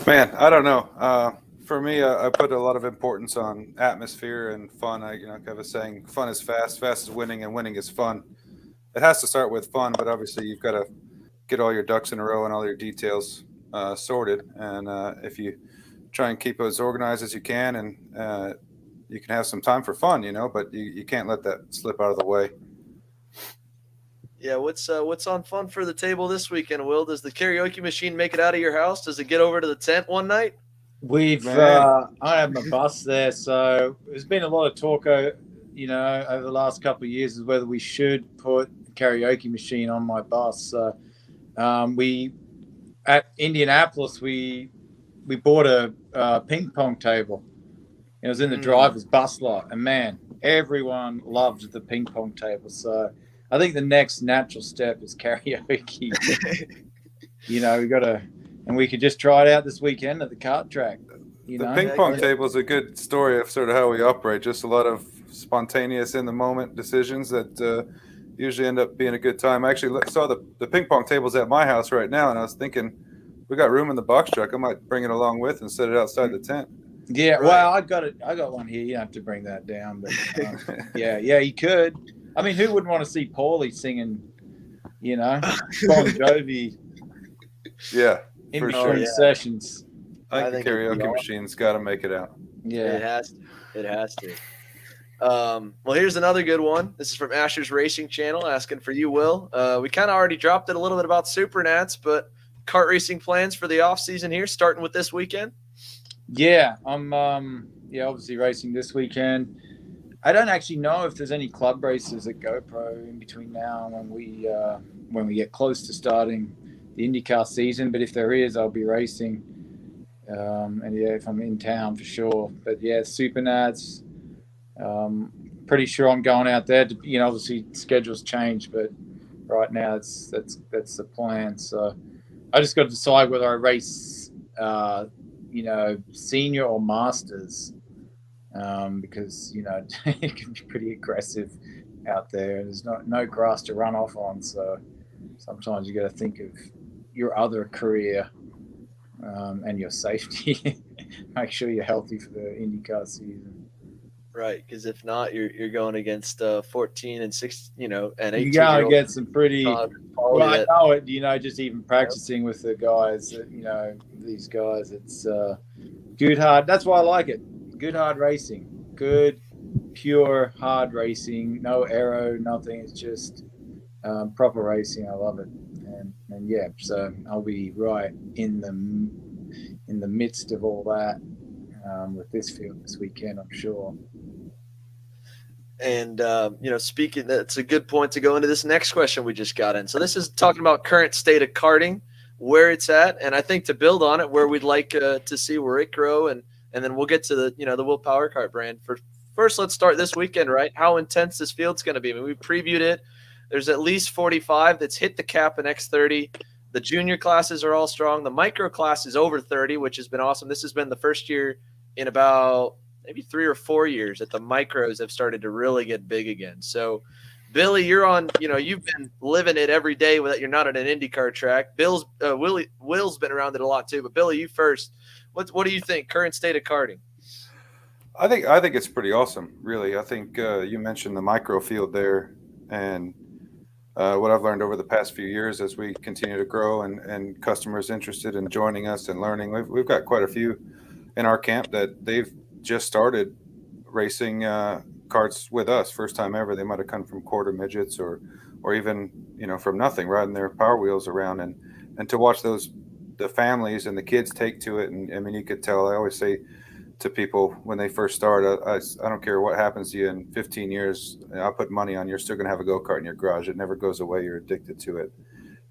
Man, I don't know. For me, I put a lot of importance on atmosphere and fun. I have a saying, fun is fast, fast is winning, and winning is fun. It has to start with fun, but obviously you've got to get all your ducks in a row and all your details sorted. And if you try and keep it as organized as you can, and you can have some time for fun, but you can't let that slip out of the way. Yeah, what's on fun for the table this weekend, Will? Does the karaoke machine make it out of your house? Does it get over to the tent one night? I have my bus there, so there's been a lot of talk, over the last couple of years, is whether we should put a karaoke machine on my bus. So, we at Indianapolis we bought a ping pong table. It was in the driver's bus lot, and man, everyone loved the ping pong table. So I think the next natural step is karaoke. We got to. And we could just try it out this weekend at the kart track. The ping pong table is a good story of sort of how we operate. Just a lot of spontaneous, in the moment decisions that usually end up being a good time. I actually saw the ping pong tables at my house right now, and I was thinking, we got room in the box truck. I might bring it along with and set it outside the tent. Yeah, right. Well, I got one here. You have to bring that down, but yeah, you could. I mean, who wouldn't want to see Paulie singing? Bon Jovi. Yeah, in For between sure. sessions. I I think think the it'd be karaoke machine's got to make it out. Yeah. It has to. It has to. Well, here's another good one. This is from Asher's Racing Channel, asking for you, Will. We kind of already dropped it a little bit about Super Nats, but kart racing plans for the off season here, starting with this weekend. Yeah, I'm obviously racing this weekend. I don't actually know if there's any club races at GoPro in between now and when we get close to starting the IndyCar season. But if there is, I'll be racing. And yeah, if I'm in town for sure. But yeah, Super Nats. Pretty sure I'm going out there. Obviously schedules change, but right now that's the plan. So I just got to decide whether I race, senior or masters, because it can be pretty aggressive out there. There's no grass to run off on, so sometimes you got to think of your other career and your safety. Make sure you're healthy for the IndyCar season. Right, because if not, you're going against 14 and 16, and 18. You gotta get some pretty. Well, I know it. Just even practicing with the guys. These guys. It's good hard. That's why I like it. Good hard racing. Good, pure hard racing. No aero, nothing. It's just proper racing. I love it. And yeah, so I'll be right in the midst of all that with this field this weekend, I'm sure. And, speaking, that's a good point to go into this next question we just got in. So this is talking about current state of karting, where it's at. And I think to build on it, where we'd like to see where it grow. And then we'll get to the Will Power Kart brand. First, let's start this weekend, right? How intense this field's going to be. I mean, we previewed it. There's at least 45 that's hit the cap in X30. The junior classes are all strong. The micro class is over 30, which has been awesome. This has been the first year in about maybe 3 or 4 years that the micros have started to really get big again. So, Billy, you're on, you've been living it every day that you're not at an IndyCar track. Will's been around it a lot too, but Billy, you first. What do you think? Current state of karting? I think it's pretty awesome, really. I think you mentioned the micro field there, and what I've learned over the past few years as we continue to grow and customers interested in joining us and learning. We've got quite a few in our camp that they've just started racing karts with us, first time ever. They might have come from quarter midgets or even from nothing, riding their Power Wheels around, and to watch the families and the kids take to it. And I mean, you could tell. I always say to people when they first start, I don't care what happens to you in 15 years, I'll put money on you're still going to have a go-kart in your garage. It never goes away. You're addicted to it.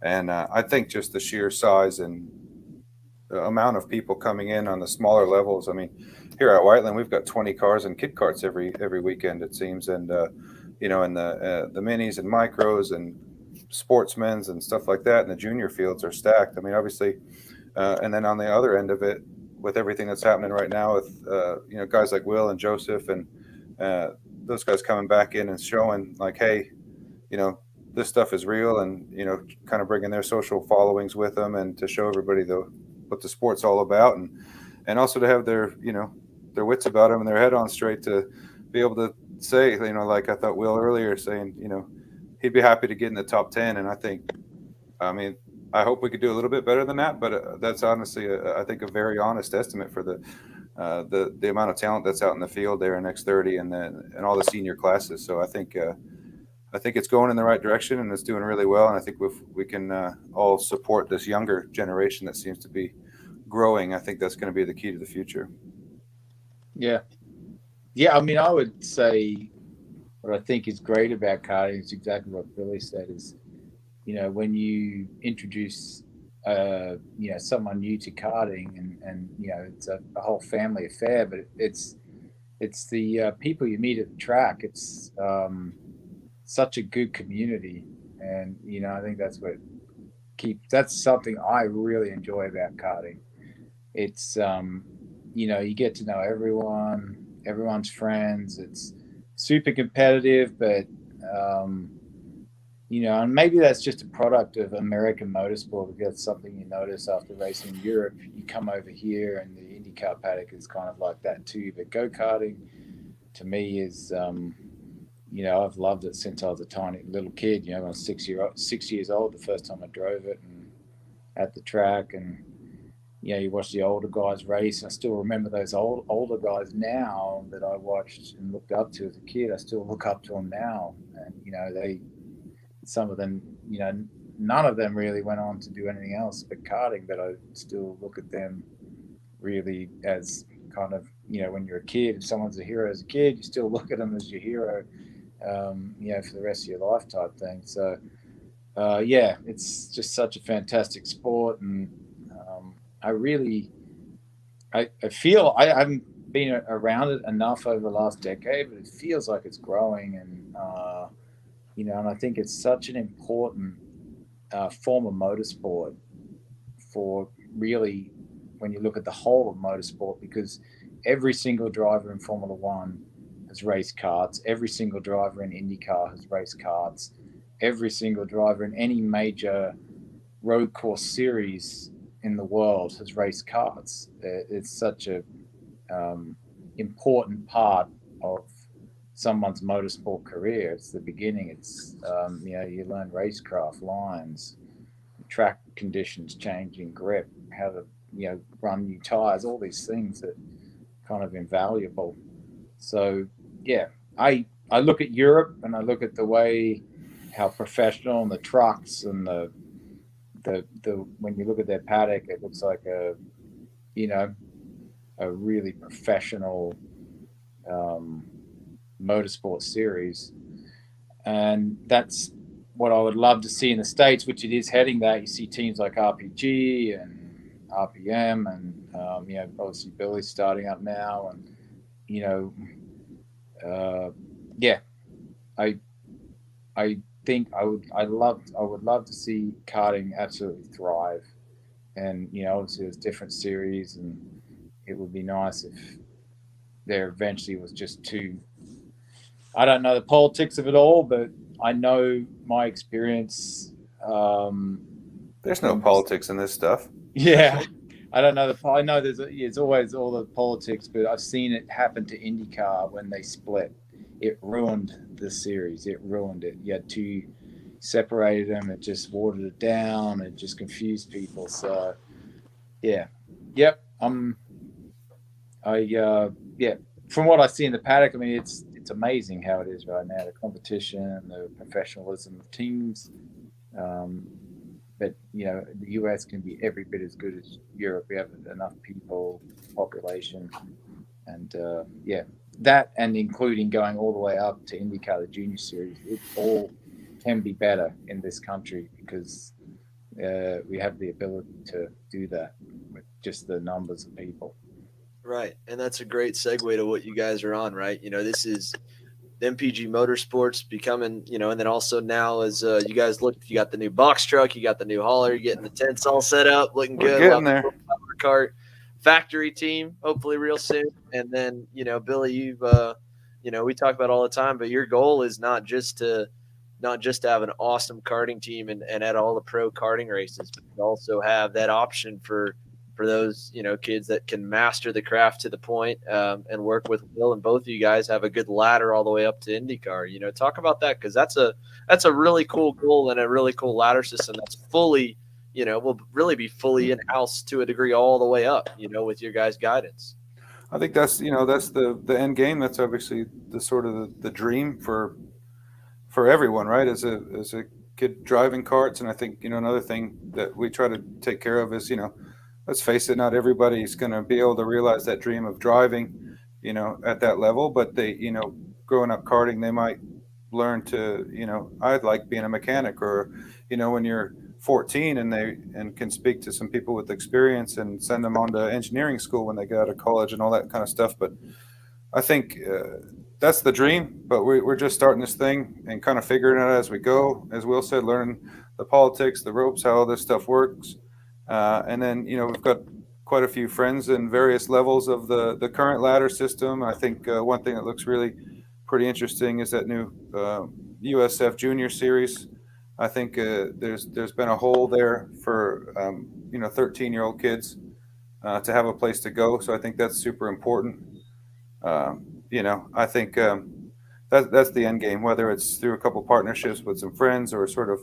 And I think just the sheer size and the amount of people coming in on the smaller levels. I mean, here at Whiteland, we've got 20 cars and kid karts every weekend, it seems. And, and the minis and micros and sportsmen's and stuff like that. And the junior fields are stacked. I mean, obviously, and then on the other end of it, with everything that's happening right now with, guys like Will and Joseph and those guys coming back in and showing like, hey, this stuff is real, and, kind of bringing their social followings with them and to show everybody what the sport's all about, and also to have their wits about them and their head on straight to be able to say, like I thought Will earlier saying, he'd be happy to get in the top 10. And I hope we could do a little bit better than that, but that's honestly, I think, a very honest estimate for the amount of talent that's out in the field there in X30 and all the senior classes. So I think it's going in the right direction, and it's doing really well. And I think if we can all support this younger generation that seems to be growing, I think that's going to be the key to the future. Yeah. I mean, I would say what I think is great about karting is exactly what Billy said is, when you introduce, someone new to karting and it's a whole family affair, but it's the people you meet at the track. It's such a good community. And, I think that's something I really enjoy about karting. It's, you get to know everyone's friends. It's super competitive, but, and maybe that's just a product of American motorsport, because that's something you notice after racing in Europe. You come over here and the IndyCar paddock is kind of like that too. But go-karting to me is, I've loved it since I was a tiny little kid. I was 6 years old the first time I drove it and at the track. And, you watch the older guys race. I still remember those older guys now that I watched and looked up to as a kid. I still look up to them now, and some of them, none of them really went on to do anything else but karting, but I still look at them really as kind of, when you're a kid, if someone's a hero as a kid, you still look at them as your hero, for the rest of your life type thing. So, it's just such a fantastic sport. And I feel I haven't been around it enough over the last decade, but it feels like it's growing. And, and I think it's such an important form of motorsport for really, when you look at the whole of motorsport, because every single driver in Formula One has raced karts. Every single driver in IndyCar has raced karts. Every single driver in any major road course series in the world has raced karts. It's such a important part of someone's motorsport career. It's the beginning. It's you learn racecraft, lines, track conditions, changing grip, how to run new tires, all these things that kind of invaluable. So I look at Europe and I look at the way how professional, and the trucks and the when you look at their paddock, it looks like a really professional motorsport series. And that's what I would love to see in the States, which it is heading that. You see teams like RPG and RPM and obviously Billy's starting up now, and I think I would love to see karting absolutely thrive. And obviously there's different series, and it would be nice if there eventually was just two. I don't know the politics of it all, but I know my experience. There's no politics in this stuff. Yeah, I don't know. I know there's always all the politics, but I've seen it happen to IndyCar when they split. It ruined the series. It ruined it. You had two separated them. It just watered it down. It just confused people. So, From what I see in the paddock, I mean, it's amazing how it is right now. The competition, the professionalism of teams. But the US can be every bit as good as Europe. We have enough people, population, and that, and including going all the way up to IndyCar, the junior series. It all can be better in this country because we have the ability to do that with just the numbers of people. Right, and that's a great segue to what you guys are on, right? This is MPG Motorsports becoming, and then also now as you guys look, you got the new box truck, you got the new hauler, you're getting the tents all set up, looking good. We're getting there. Kart factory team, hopefully real soon. And then, Billy, you've, we talk about all the time, but your goal is not just to have an awesome karting team and at all the pro karting races, but to also have that option for those, kids that can master the craft to the point and work with Will, and both of you guys have a good ladder all the way up to IndyCar. Talk about that, because that's a really cool goal and a really cool ladder system that's fully, will really be fully in-house to a degree all the way up, with your guys' guidance. I think that's the end game. That's obviously the sort of the dream for everyone, right? As a kid driving karts. And I think, another thing that we try to take care of is, let's face it, not everybody's going to be able to realize that dream of driving, at that level. But they, growing up karting, they might learn to, I'd like being a mechanic, or, when you're 14 and can speak to some people with experience and send them on to engineering school when they get out of college and all that kind of stuff. But I think that's the dream. But we're just starting this thing and kind of figuring it out as we go. As Will said, learning the politics, the ropes, how all this stuff works. And then, we've got quite a few friends in various levels of the current ladder system. I think one thing that looks really pretty interesting is that new USF Junior Series. I think there's been a hole there for 13-year-old kids to have a place to go. So I think that's super important. I think that's the end game, whether it's through a couple partnerships with some friends or sort of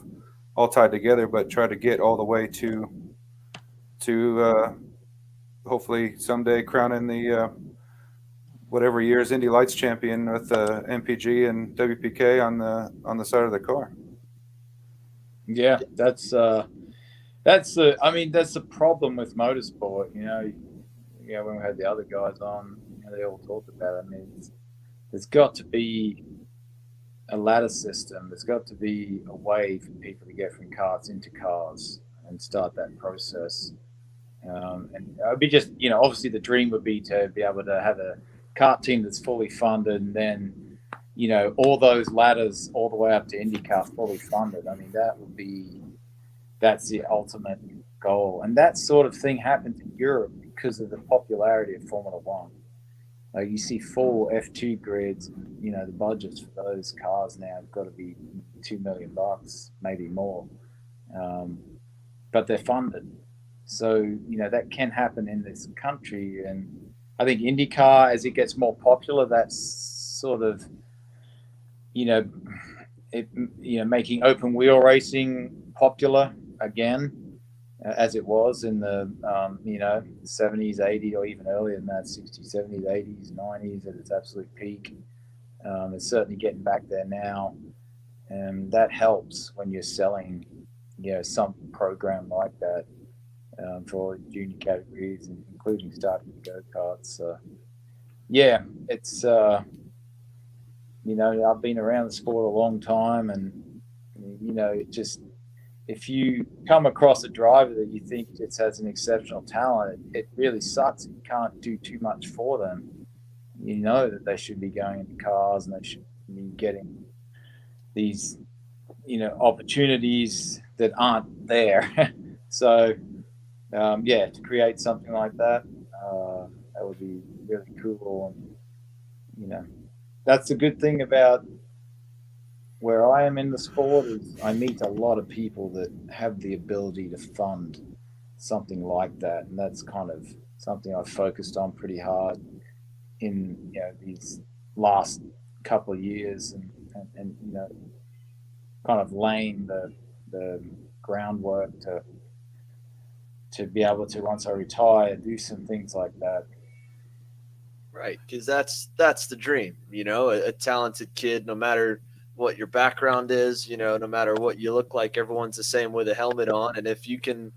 all tied together, but try to get all the way to hopefully someday crowning the whatever year's Indy Lights champion with MPG and WPK on the side of the car. Yeah, that's the problem with motorsport. When we had the other guys on, they all talked about it. I mean, there's got to be a ladder system. There's got to be a way for people to get from karts into cars and start that process. And it would be just, obviously the dream would be to be able to have a kart team that's fully funded, and then, all those ladders all the way up to IndyCar fully funded. I mean, that's the ultimate goal. And that sort of thing happens in Europe because of the popularity of Formula One. Like, you see full F2 grids, the budgets for those cars now have got to be $2 million, maybe more. But they're funded. So, that can happen in this country. And I think IndyCar, as it gets more popular, that's sort of, making open wheel racing popular again, as it was in the 70s, 80s, or even earlier than that, 60s, 70s, 80s, 90s at its absolute peak. It's certainly getting back there now, and that helps when you're selling, some program like that for junior categories, including starting go-karts. It's I've been around the sport a long time, and it just, if you come across a driver that you think just has an exceptional talent, it really sucks. You can't do too much for them. You know that they should be going into cars, and they should be getting these, opportunities that aren't there. So, to create something like that, that would be really cool. And, that's the good thing about where I am in the sport, is I meet a lot of people that have the ability to fund something like that, and that's kind of something I've focused on pretty hard in these last couple of years, and kind of laying the groundwork to be able to, once I retire, do some things like that. Right, because that's the dream, a talented kid, no matter what your background is, no matter what you look like, everyone's the same with a helmet on. And if you can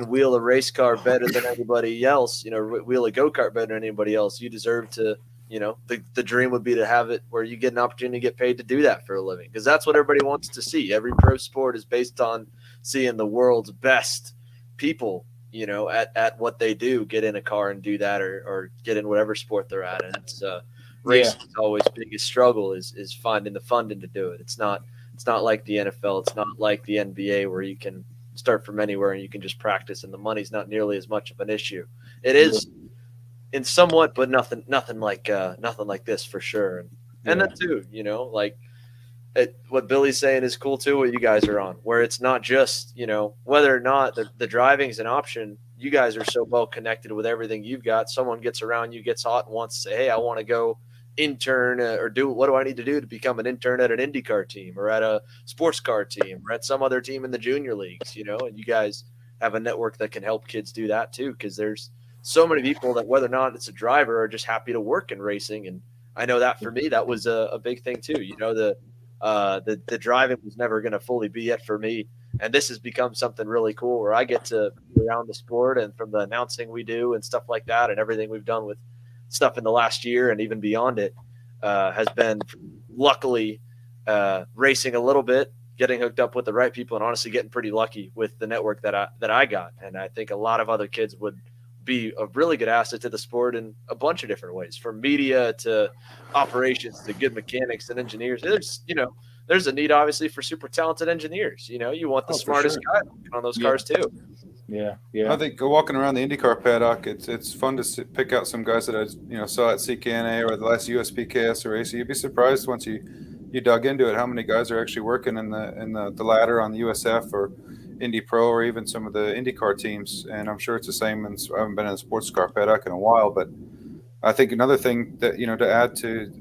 wheel a race car better than anybody else, wheel a go-kart better than anybody else, you deserve to, the dream would be to have it where you get an opportunity to get paid to do that for a living, because that's what everybody wants to see. Every pro sport is based on seeing the world's best people, at what they do, get in a car and do that, or get in whatever sport they're at. And it's racing is always biggest struggle is finding the funding to do it. It's not like the NFL. It's not like the NBA, where you can start from anywhere and you can just practice, and the money's not nearly as much of an issue. It is in somewhat, but nothing like this for sure. And then too, what Billy's saying is cool too, what you guys are on, where it's not just, whether or not the driving is an option, you guys are so well connected with everything you've got. Someone gets around you, gets hot, and wants to say, hey, I want to go intern or what do I need to do to become an intern at an IndyCar team, or at a sports car team, or at some other team in the junior leagues, and you guys have a network that can help kids do that too, because there's so many people that, whether or not it's a driver, are just happy to work in racing. And I know that for me, that was a big thing too. The driving was never going to fully be it for me. And this has become something really cool, where I get to be around the sport, and from the announcing we do and stuff like that, and everything we've done with stuff in the last year and even beyond it, has been luckily racing a little bit, getting hooked up with the right people, and honestly getting pretty lucky with the network that I got. And I think a lot of other kids would be a really good asset to the sport in a bunch of different ways, from media to operations to good mechanics and engineers. There's a need obviously for super talented engineers. You want the smartest guy on those cars too. Yeah. I think walking around the IndyCar paddock, it's fun to pick out some guys that I saw at CKNA or the last USPKS race. You'd be surprised once you dug into it how many guys are actually working in the ladder on the USF or Indy Pro, or even some of the IndyCar teams. And I'm sure it's the same. And I haven't been in a sports car paddock in a while, but I think another thing that to add to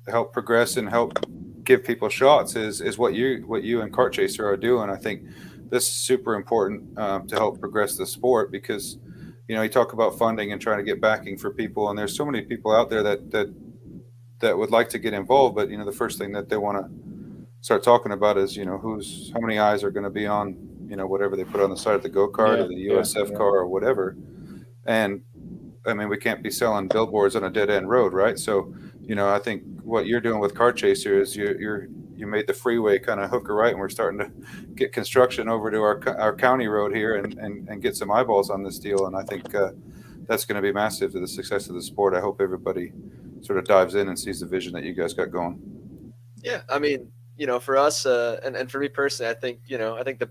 help progress and help give people shots is what you and Kart Chaser are doing. I think this is super important to help progress the sport, because you know, you talk about funding and trying to get backing for people, and there's so many people out there that would like to get involved, but you know, the first thing that they want to start talking about is, you know, how many eyes are going to be on, you know, whatever they put on the side of the go-kart or the USF car or whatever. And I mean, we can't be selling billboards on a dead end road, right? So, you know, I think what you're doing with Kart Chaser is you made the freeway kind of hook a right, and we're starting to get construction over to our county road here and get some eyeballs on this deal. And I think that's going to be massive to the success of the sport. I hope everybody sort of dives in and sees the vision that you guys got going. Yeah, I mean, you know, for us and for me personally, I think the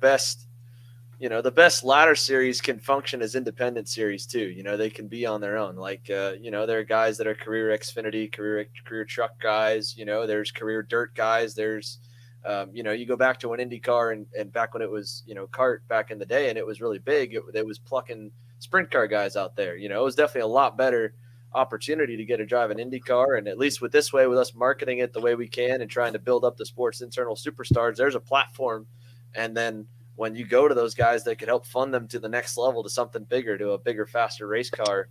best ladder series can function as independent series too. You know, they can be on their own. Like, you know, there are guys that are career Xfinity, career truck guys. You know, there's career dirt guys. There's, you know, you go back to when IndyCar and back when it was, you know, Kart back in the day and it was really big. It was plucking sprint car guys out there. You know, it was definitely a lot better opportunity to get a drive an IndyCar. And at least with this way, with us marketing it the way we can and trying to build up the sport's internal superstars, there's a platform. And then when you go to those guys that could help fund them to the next level, to something bigger, to a bigger, faster race car,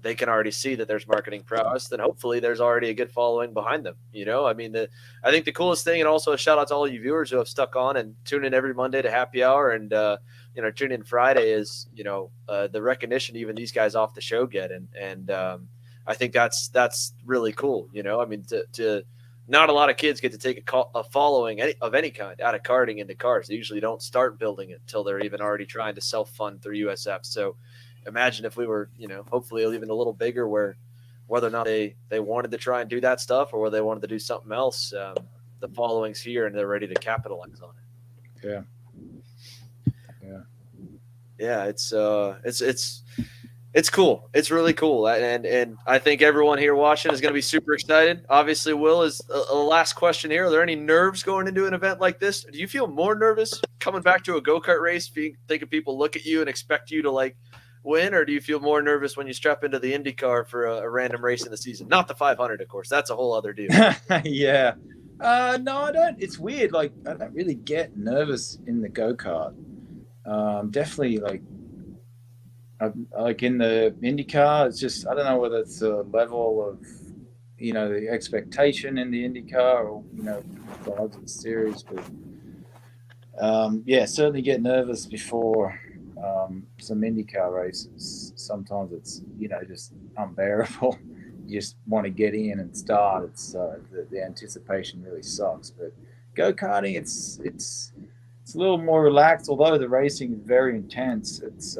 they can already see that there's marketing prowess. Then hopefully there's already a good following behind them. You know, I mean, I think the coolest thing, and also a shout out to all you viewers who have stuck on and tune in every Monday to Happy Hour and, you know, tune in Friday, is, you know, the recognition even these guys off the show get. And I think that's really cool. You know, I mean, to not a lot of kids get to take a following of any kind out of karting into cars. They usually don't start building it until they're even already trying to self-fund through USF. So imagine if we were, you know, hopefully even a little bigger, where whether or not they wanted to try and do that stuff or whether they wanted to do something else, the following's here and they're ready to capitalize on it. Yeah. It's cool. It's really cool. And I think everyone here watching is going to be super excited. Obviously, Will, is a last question here. Are there any nerves going into an event like this? Do you feel more nervous coming back to a go-kart race, thinking people look at you and expect you to like win? Or do you feel more nervous when you strap into the IndyCar for a random race in the season? Not the 500, of course. That's a whole other deal. Yeah. No, I don't. It's weird. Like, I don't really get nervous in the go-kart. Definitely like in the IndyCar, it's just, I don't know whether it's a level of, you know, the expectation in the IndyCar or, you know, the odds of the series. But yeah, certainly get nervous before some IndyCar races. Sometimes it's, you know, just unbearable. You just want to get in and start. It's the anticipation really sucks. But go-karting, it's a little more relaxed, although the racing is very intense. It's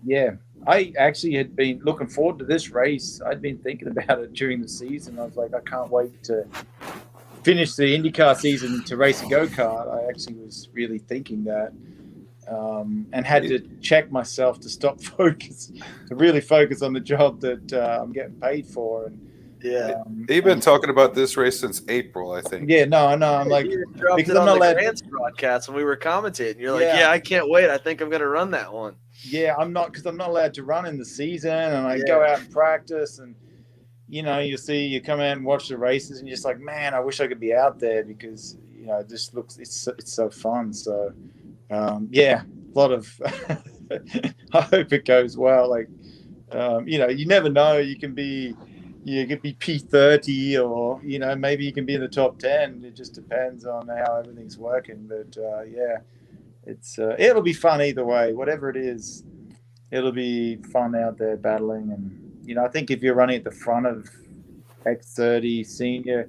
yeah, I actually had been looking forward to this race. I'd been thinking about it during the season. I was like, I can't wait to finish the IndyCar season to race a go-kart. I actually was really thinking that, and had to check myself to stop focus, to really focus on the job that I'm getting paid for. And yeah, you've been talking about this race since April, I think. Yeah, no, I'm like, because I'm not allowed to broadcast when we were commentating. You're like, yeah, I can't wait. I think I'm going to run that one. Yeah, I'm not, because I'm not allowed to run in the season, and I go out and practice, and you know, you come out and watch the races, and you're just like, man, I wish I could be out there, because you know, it just looks, it's so fun. So yeah, a lot of I hope it goes well. Like you know, you never know, you could be P30, or you know, maybe you can be in the top 10. It just depends on how everything's working. But yeah, it's it'll be fun either way. Whatever it is, it'll be fun out there battling. And you know, I think if you're running at the front of X30 Senior,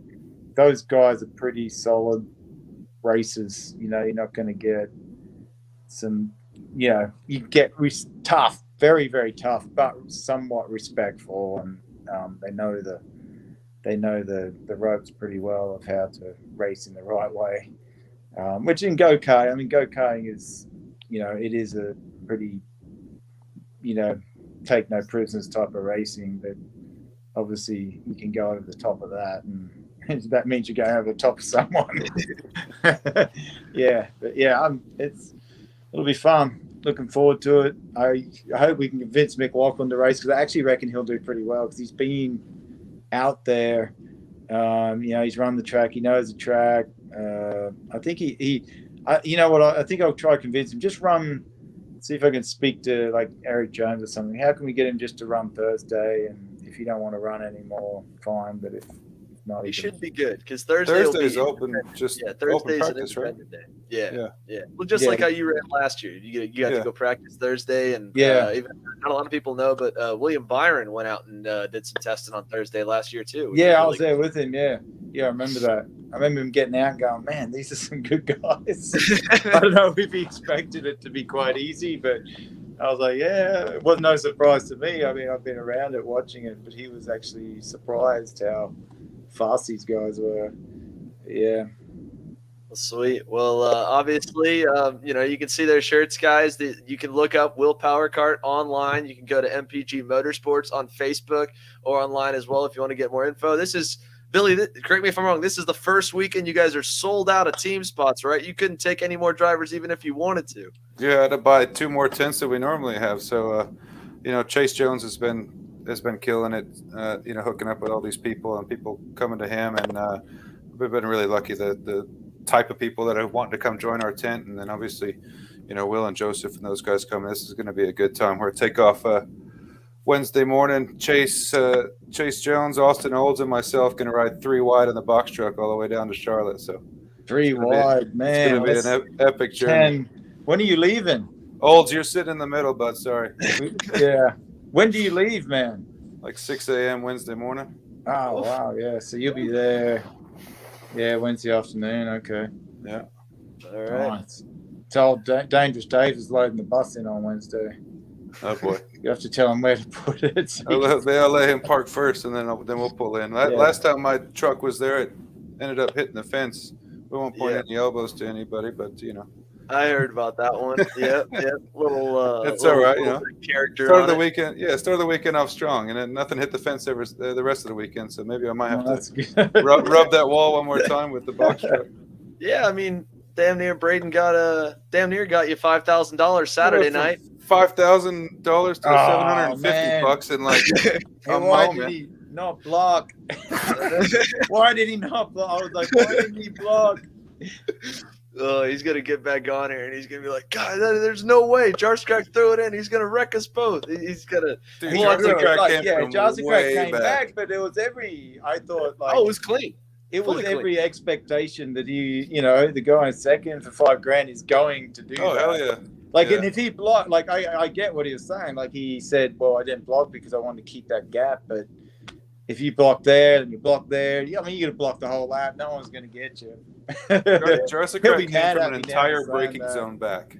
those guys are pretty solid racers. You know, you're not going to get some. You know, you get tough, very very tough, but somewhat respectful, and they know the ropes pretty well of how to race in the right way. Which in go-karting, I mean, go-karting is, you know, it is a pretty, you know, take no prisoners type of racing, but obviously you can go over the top of that, and that means you're going over the top of someone. Yeah, but yeah, it'll be fun. Looking forward to it. I hope we can convince McLaren to race, because I actually reckon he'll do pretty well, because he's been out there. You know, he's run the track. He knows the track. I think you know what? I think I'll try to convince him. Just run see if I can speak to like Eric Jones or something. How can we get him just to run Thursday? And if you don't want to run anymore, fine. But if not, He he should can... be good because Thursday's open, just open Thursday's practice, an right? independent day. Yeah. Well, just Yeah. like how you ran last year, you got to go practice Thursday, and Yeah. even not a lot of people know, but William Byron went out and did some testing on Thursday last year too. which Yeah, I really was there with him. Yeah, I remember that. I remember him getting out and going, man, these are some good guys. I don't know if he expected it to be quite easy, but I was like, yeah, it was no surprise to me. I mean, I've been around it watching it, but he was actually surprised how fast these guys were. Yeah. Well, sweet. Well, obviously, you can see their shirts, guys. You can look up Willpower Kart online. You can go to MPG Motorsports on Facebook or online as well if you want to get more info. This is Billy. Correct me if I'm wrong. This is the first weekend you guys are sold out of team spots, right? You couldn't take any more drivers even if you wanted to. Yeah, I had to buy 2 more tents that we normally have. So, Chase Jones has been killing it. Hooking up with all these people and people coming to him, and we've been really lucky that the type of people that are wanting to come join our tent, and then obviously, Will and Joseph and those guys coming. This is going to be a good time. We're take off Wednesday morning. Chase Jones, Austin Olds, and myself going to ride 3 wide on the box truck all the way down to Charlotte. So 3 wide, man. It's going to be an epic journey. 10. When are you leaving? Olds, you're sitting in the middle, bud. Sorry. Yeah. When do you leave, man? Like 6 a.m. Wednesday morning. Oh, wow. Yeah. So you'll be there. Yeah, Wednesday afternoon. Okay. Yeah. All right. Nice. It's old Dangerous Dave is loading the bus in on Wednesday. Oh boy. You have to tell him where to put it. So I'll let him park first, and then we'll pull in. Last time my truck was there, it ended up hitting the fence. We won't point any elbows to anybody, but I heard about that one. Yeah. Little. It's little, all right, little character. Start of the weekend. Yeah, start of the weekend off strong, and then nothing hit the fence the rest of the weekend. So maybe I might have to rub that wall one more time with the box truck. Yeah, I mean, damn near got you $5,000 Saturday night. $5,000 to $750 in like a why moment. did he not block? Why did he not block? I was like, why didn't he block? Oh, he's gonna get back on here and he's gonna be like, God, there's no way. Jarskrak threw it in. He's gonna wreck us both. He's gonna. Jarskrak came back, but it was I thought like. Oh, it was clean. It was Fully every expectation that the guy in second for $5,000 is going to do that. Oh, hell yeah. Like, and if he blocked, like, I get what he was saying. Like, he said, well, I didn't block because I wanted to keep that gap. But if you block there and you block there, I mean, you're going to block the whole lap. No one's going to get you. Jarskrak came from an entire braking zone back.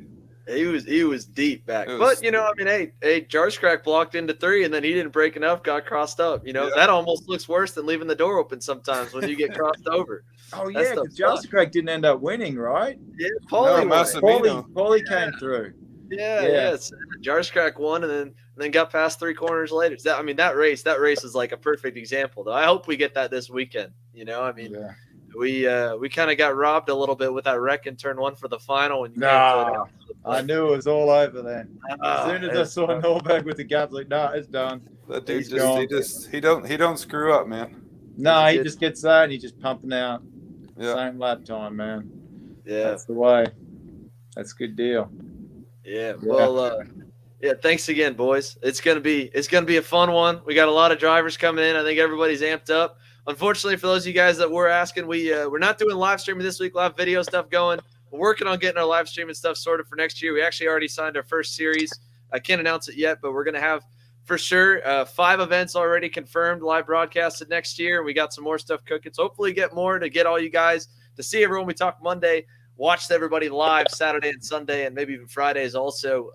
He was deep back. But, Jarskrak blocked into 3, and then he didn't break enough, got crossed up. That almost looks worse than leaving the door open sometimes when you get crossed over. Oh, yeah, because Jarskrak didn't end up winning, right? Yeah, Paulie came through. Yeah. Jarskrak won and then got past 3 corners later. That race is like a perfect example, though. I hope we get that this weekend. We kind of got robbed a little bit with that wreck in turn 1 for the final. And I knew it was all over then. As soon as I saw Norberg with the gap, like, it's done. That dude he don't screw up, man. No, he just gets that and he's just pumping out. Yeah. Same lap time, man. Yeah, that's the way. That's a good deal. Yeah. Well, thanks again, boys. It's gonna be a fun one. We got a lot of drivers coming in. I think everybody's amped up. Unfortunately, for those of you guys that were asking, we're not doing live streaming this week. We'll have video stuff going. We're working on getting our live streaming stuff sorted for next year. We actually already signed our first series. I can't announce it yet, but we're gonna have for sure 5 events already confirmed, live broadcasted next year. We got some more stuff cooking. So hopefully get more to get all you guys to see everyone. We talk Monday. Watch everybody live Saturday and Sunday and maybe even Fridays also.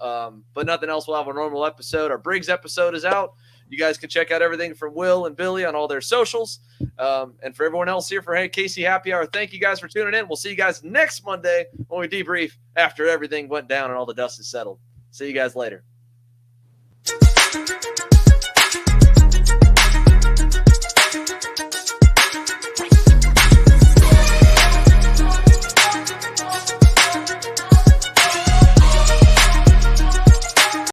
But nothing else. We'll have a normal episode. Our Briggs episode is out. You guys can check out everything from Will and Billy on all their socials. And for everyone else here for KC Happy Hour, thank you guys for tuning in. We'll see you guys next Monday when we debrief after everything went down and all the dust is settled. See you guys later.